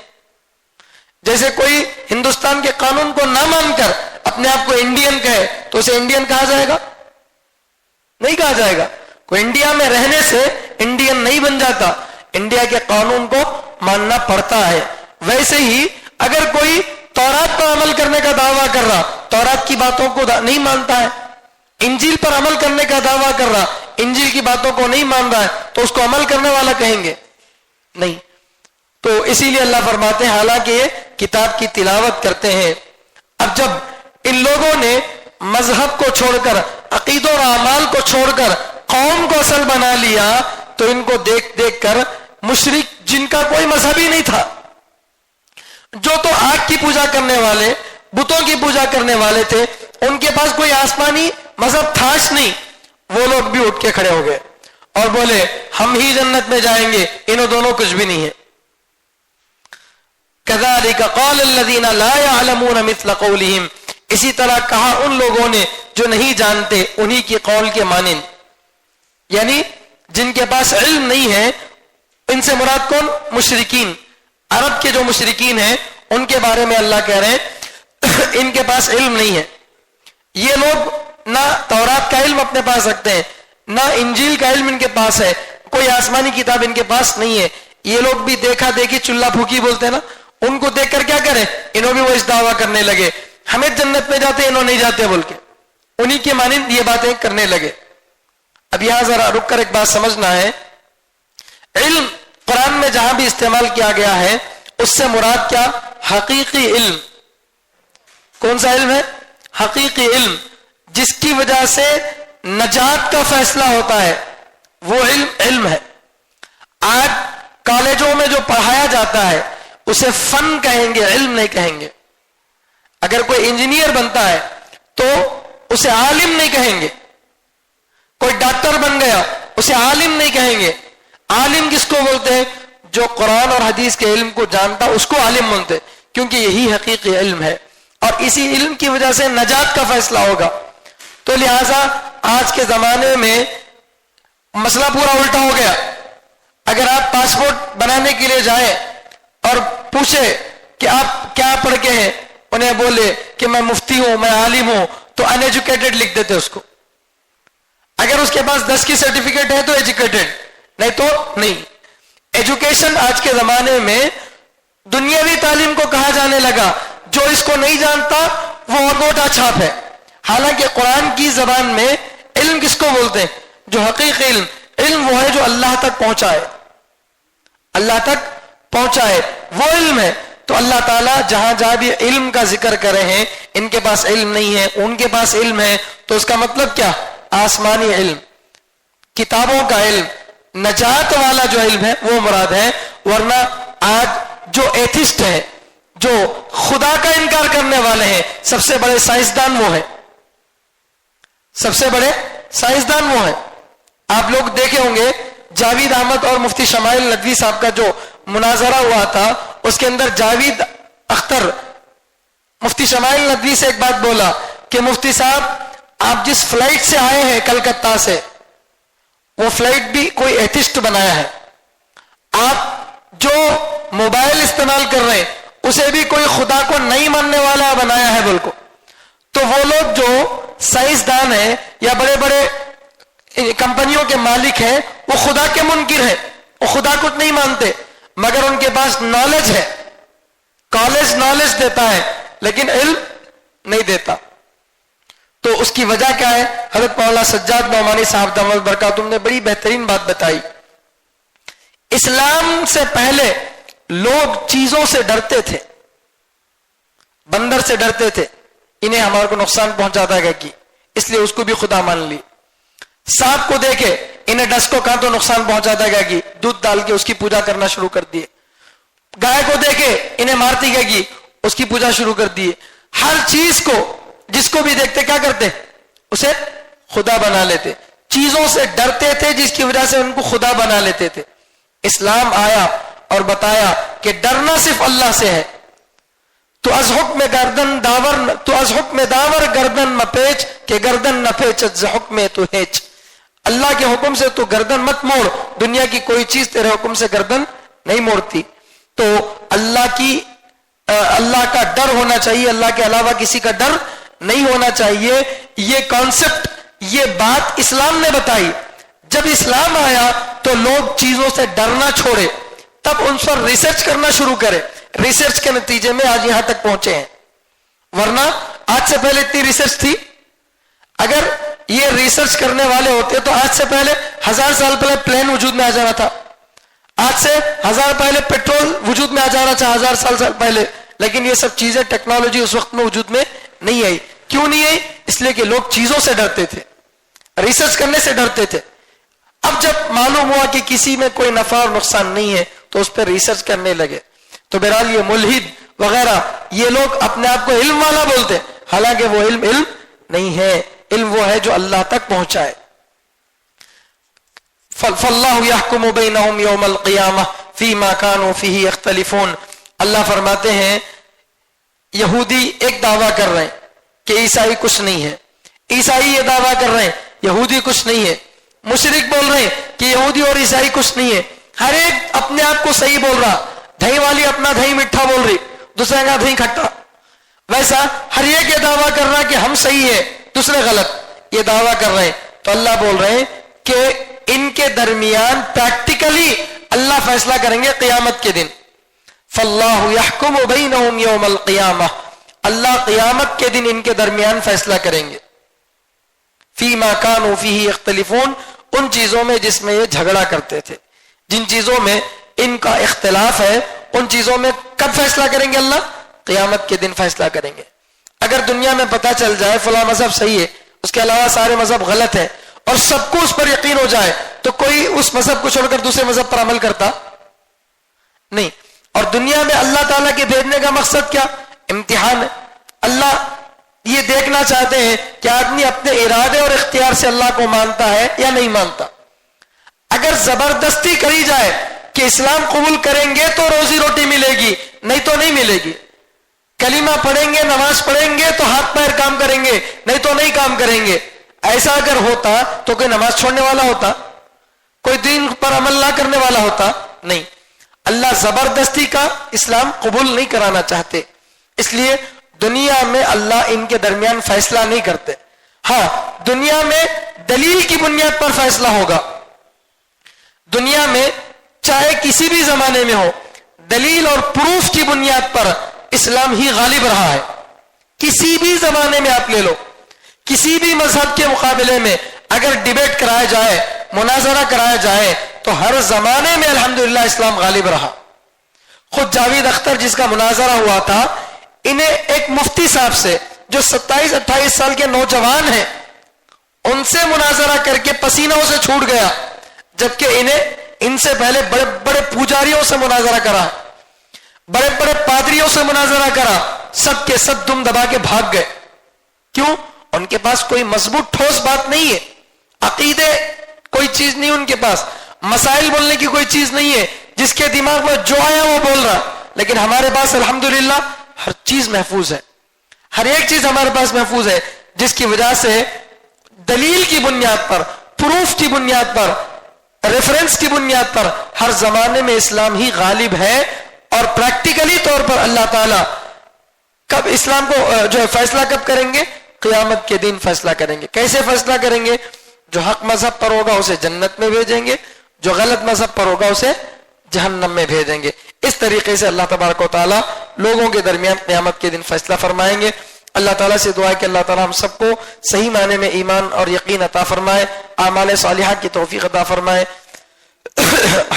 جیسے کوئی ہندوستان کے قانون کو نہ مان کر اپنے آپ کو انڈین کہے تو اسے انڈین کہا جائے گا؟ نہیں کہا جائے گا. کوئی انڈیا میں رہنے سے انڈین نہیں بن جاتا، انڈیا کے قانون کو ماننا پڑتا ہے. ویسے ہی اگر کوئی تورات پر عمل کرنے کا دعویٰ کر رہا، تورات کی باتوں کو نہیں مانتا ہے، انجیل پر عمل کرنے کا دعویٰ کر رہا، انجیل کی باتوں کو نہیں مان رہا ہے، تو اس کو عمل کرنے والا کہیں گے؟ نہیں. تو اسی لیے اللہ فرماتے ہیں حالانکہ یہ کتاب کی تلاوت کرتے ہیں. اب جب ان لوگوں نے مذہب کو چھوڑ کر، عقیدوں اور اعمال کو چھوڑ کر قوم کو اصل بنا لیا تو ان کو دیکھ دیکھ کر مشرک جن کا کوئی مذہب ہی نہیں تھا، جو تو آگ کی پوجا کرنے والے، بتوں کی پوجا کرنے والے تھے، ان کے پاس کوئی آسمانی مذہب تھا نہیں، وہ لوگ بھی اٹھ کے کھڑے ہو گئے اور بولے ہم ہی جنت میں جائیں گے، انہوں دونوں کچھ بھی نہیں ہے. كذلك قال الذين لا يعلمون مثل قولهم، اسی طرح کہا ان لوگوں نے جو نہیں جانتے انہی کی قول کے مانند. یعنی جن کے پاس علم نہیں ہے، ان سے مراد کون؟ مشرکین. عرب کے جو مشرکین ہیں ان کے بارے میں اللہ کہہ رہے ہیں ان کے پاس علم نہیں ہے. یہ لوگ نہ تورات کا علم اپنے پاس رکھتے ہیں، نہ انجیل کا علم ان کے پاس ہے، کوئی آسمانی کتاب ان کے پاس نہیں ہے. یہ لوگ بھی دیکھا دیکھی چلہ پھوکی بولتے ہیں نا، ان کو دیکھ کر کیا کریں؟ انہوں بھی وہ اس دعویٰ کرنے لگے ہمیں جنت میں جاتے انہوں نہیں جاتے بول کے، انہی کے مانند یہ باتیں کرنے لگے. اب یہاں ذرا رک کر ایک بات سمجھنا ہے. علم قرآن میں جہاں بھی استعمال کیا گیا ہے اس سے مراد کیا؟ حقیقی علم. کون سا علم ہے؟ حقیقی علم، جس کی وجہ سے نجات کا فیصلہ ہوتا ہے، وہ علم ہے. آج کالجوں میں جو پڑھایا جاتا ہے اسے فن کہیں گے، علم نہیں کہیں گے. اگر کوئی انجینئر بنتا ہے تو اسے عالم نہیں کہیں گے. کوئی ڈاکٹر بن گیا اسے عالم نہیں کہیں گے. عالم کس کو بولتے ہیں؟ جو قرآن اور حدیث کے علم کو جانتا اس کو عالم بولتے ہیں، کیونکہ یہی حقیقی علم ہے اور اسی علم کی وجہ سے نجات کا فیصلہ ہوگا. تو لہٰذا آج کے زمانے میں مسئلہ پورا الٹا ہو گیا. اگر آپ پاسپورٹ بنانے کے لیے جائیں اور پوچھے کہ آپ کیا پڑھ کے ہیں، انہیں بولے کہ میں مفتی ہوں، میں عالم ہوں، تو ان ایجوکیٹڈ لکھ دیتے اس کو. اگر اس کے پاس 10 کی سرٹیفکیٹ ہے تو ایجوکیٹڈ، نہیں تو نہیں. ایجوکیشن آج کے زمانے میں دنیاوی تعلیم کو کہا جانے لگا. جو اس کو نہیں جانتا وہ انگوٹھا چھاپ ہے. حالانکہ قرآن کی زبان میں علم کس کو بولتے ہیں؟ جو حقیقی علم. علم وہ ہے جو اللہ تک پہنچائے، اللہ تک پہنچائے، وہ علم ہے. تو اللہ تعالیٰ جہاں جہاں بھی علم کا ذکر کر رہے ہیں، ان کے پاس علم نہیں ہے، ان کے پاس علم ہے، تو اس کا مطلب کیا؟ آسمانی علم، کتابوں کا علم، نجات والا جو علم ہے وہ مراد ہے. ورنہ آج جو ایتھسٹ ہے، جو خدا کا انکار کرنے والے ہیں، سب سے بڑے سائنسدان وہ ہیں، سب سے بڑے سائنسدان وہ ہیں. آپ لوگ دیکھے ہوں گے جاوید احمد اور مفتی شمائل ندوی صاحب کا جو مناظرہ ہوا تھا، اس کے اندر جاوید اختر مفتی شمائل ندوی سے ایک بات بولا کہ مفتی صاحب آپ جس فلائٹ سے آئے ہیں کلکتہ سے، وہ فلائٹ بھی کوئی ایتھسٹ بنایا ہے. آپ جو موبائل استعمال کر رہے ہیں اسے بھی کوئی خدا کو نہیں ماننے والا بنایا ہے بالکل. تو وہ لوگ جو سائنسدان ہیں یا بڑے بڑے کمپنیوں کے مالک ہیں، وہ خدا کے منکر ہیں، وہ خدا کو نہیں مانتے، مگر ان کے پاس نالج ہے. کالج نالج دیتا ہے لیکن علم نہیں دیتا. تو اس کی وجہ کیا ہے؟ حضرت مولانا سجاد نعمانی صاحب دامت برکاتہم نے بڑی بہترین بات بتائی. اسلام سے پہلے لوگ چیزوں سے ڈرتے تھے، بندر سے ڈرتے تھے، انہیں ہمارے کو نقصان پہنچاتا ہے کہ اس لیے اس کو بھی خدا مان لی. سانپ کو دیکھے، انہیں ڈس کو کہاں تو نقصان پہنچاتا ہے کہ دودھ ڈال کے اس کی پوجا کرنا شروع کر دیے. گائے کو دیکھے، انہیں مارتی گی، اس کی پوجا شروع کر دیے. ہر چیز کو، جس کو بھی دیکھتے کیا کرتے؟ اسے خدا بنا لیتے. چیزوں سے ڈرتے تھے جس کی وجہ سے ان کو خدا بنا لیتے تھے. اسلام آیا اور بتایا کہ ڈرنا صرف اللہ سے ہے. تو از حکم داور گردن مپیچ کہ گردن نہ پیچ ز حکم تو ہیچ. اللہ کے حکم سے تو گردن مت موڑ، دنیا کی کوئی چیز تیرے حکم سے گردن نہیں موڑتی. تو اللہ کا ڈر ہونا چاہیے، اللہ کے علاوہ کسی کا ڈر نہیں ہونا چاہیے. یہ کانسیپٹ، یہ بات اسلام نے بتائی. جب اسلام آیا تو لوگ چیزوں سے ڈرنا چھوڑے، تب ان پر ریسرچ کرنا شروع کرے. ریسرچ کے نتیجے میں آج یہاں تک پہنچے ہیں. ورنہ آج سے پہلے اتنی ریسرچ تھی؟ اگر یہ ریسرچ کرنے والے ہوتے تو آج سے پہلے 1000 سال پہلے پلین وجود میں آ جانا تھا، آج سے 1000 پہلے پیٹرول وجود میں آ جانا تھا، 1000 سال پہلے. لیکن یہ سب چیزیں، ٹیکنالوجی اس وقت میں وجود میں نہیں آئی. کیوں نہیں آئی؟ اس لیے کہ لوگ چیزوں سے ڈرتے تھے، ریسرچ کرنے سے ڈرتے تھے. اب جب معلوم ہوا کہ کسی میں کوئی نفع اور نقصان نہیں ہے تو اس پہ ریسرچ کرنے لگے. تو بہرحال یہ ملحد وغیرہ، یہ لوگ اپنے آپ کو علم والا بولتے، حالانکہ وہ علم نہیں ہے. علم وہ ہے جو اللہ تک پہنچائے. فاللہ یحکم بینہم یوم القیامہ فیما کانوا فیہ یختلفون. اللہ فرماتے ہیں یہودی ایک دعویٰ کر رہے ہیں کہ عیسائی کچھ نہیں ہے، عیسائی یہ دعویٰ کر رہے ہیں یہودی کچھ نہیں ہے، مشرک بول رہے ہیں کہ یہودی اور عیسائی کچھ نہیں ہے. ہر ایک اپنے آپ کو صحیح بول رہا. دہی والی اپنا دہی میٹھا بول رہی، دوسرے کا دہی کھٹا. ویسا ہر ایک یہ دعویٰ کر رہا کہ ہم صحیح ہے، دوسرے غلط، یہ دعویٰ کر رہے ہیں. تو اللہ بول رہے ہیں کہ ان کے درمیان پریکٹیکلی اللہ فیصلہ کریں گے قیامت کے دن. فاللہ یحکم بینہم یوم القیامہ. اللہ قیامت کے دن ان کے درمیان فیصلہ کریں گے. فیما کانوا فیہ یختلفون. ان چیزوں میں جس میں یہ جھگڑا کرتے تھے، جن چیزوں میں ان کا اختلاف ہے، ان چیزوں میں کب فیصلہ کریں گے اللہ؟ قیامت کے دن فیصلہ کریں گے. اگر دنیا میں پتہ چل جائے فلاں مذہب صحیح ہے، اس کے علاوہ سارے مذہب غلط ہے، اور سب کو اس پر یقین ہو جائے، تو کوئی اس مذہب کو چھوڑ کر دوسرے مذہب پر عمل کرتا نہیں. اور دنیا میں اللہ تعالیٰ کے بھیجنے کا مقصد کیا؟ امتحان ہے. اللہ یہ دیکھنا چاہتے ہیں کہ آدمی اپنے ارادے اور اختیار سے اللہ کو مانتا ہے یا نہیں مانتا. اگر زبردستی کری جائے کہ اسلام قبول کریں گے تو روزی روٹی ملے گی، نہیں تو نہیں ملے گی. کلمہ پڑھیں گے، نماز پڑھیں گے تو ہاتھ پیر کام کریں گے، نہیں تو نہیں کام کریں گے. ایسا اگر ہوتا تو کوئی نماز چھوڑنے والا ہوتا؟ کوئی دین پر عمل نہ کرنے والا ہوتا؟ نہیں. اللہ زبردستی کا اسلام قبول نہیں کرانا چاہتے، اس لیے دنیا میں اللہ ان کے درمیان فیصلہ نہیں کرتے. ہاں دنیا میں دلیل کی بنیاد پر فیصلہ ہوگا. دنیا میں چاہے کسی بھی زمانے میں ہو، دلیل اور پروف کی بنیاد پر اسلام ہی غالب رہا ہے. کسی بھی زمانے میں آپ لے لو، کسی بھی مذہب کے مقابلے میں اگر ڈیبیٹ کرایا جائے، مناظرہ کرایا جائے، تو ہر زمانے میں الحمدللہ اسلام غالب رہا. خود جاوید اختر جس کا مناظرہ ہوا تھا، انہیں ایک مفتی صاحب سے جو 27-28 سال کے نوجوان ہیں، ان سے مناظرہ کر کے پسینوں سے چھوٹ گیا، جبکہ ان سے پہلے بڑے بڑے پجاریوں سے مناظرہ کرا، بڑے بڑے پادریوں سے مناظرہ کرا، سب کے سب دم دبا کے بھاگ گئے. کیوں؟ ان کے پاس کوئی مضبوط ٹھوس بات نہیں ہے، عقیدے کوئی چیز نہیں ان کے پاس، مسائل بولنے کی کوئی چیز نہیں ہے، جس کے دماغ میں جو آیا وہ بول رہا. لیکن ہمارے پاس الحمدللہ ہر چیز محفوظ ہے، ہر ایک چیز ہمارے پاس محفوظ ہے، جس کی وجہ سے دلیل کی بنیاد پر، پروف کی بنیاد پر، ریفرنس کی بنیاد پر ہر زمانے میں اسلام ہی غالب ہے. اور پریکٹیکلی طور پر اللہ تعالیٰ کب اسلام کو جو ہے فیصلہ کب کریں گے؟ قیامت کے دن فیصلہ کریں گے. کیسے فیصلہ کریں گے؟ جو حق مذہب پر ہوگا اسے جنت میں بھیجیں گے، جو غلط مذہب پر ہوگا اسے جہنم میں بھیجیں گے. اس طریقے سے اللہ تبارک و تعالیٰ لوگوں کے درمیان قیامت کے دن فیصلہ فرمائیں گے. اللہ تعالیٰ سے دعا ہے کہ اللہ تعالیٰ ہم سب کو صحیح معنی میں ایمان اور یقین عطا فرمائے، اعمال صالحہ کی توفیق عطا فرمائے،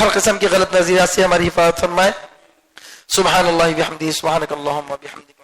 ہر قسم کی غلط نظریات سے ہماری حفاظت فرمائے. سبحان اللہ بحمدہ، سبحانک اللہم وبحمدک.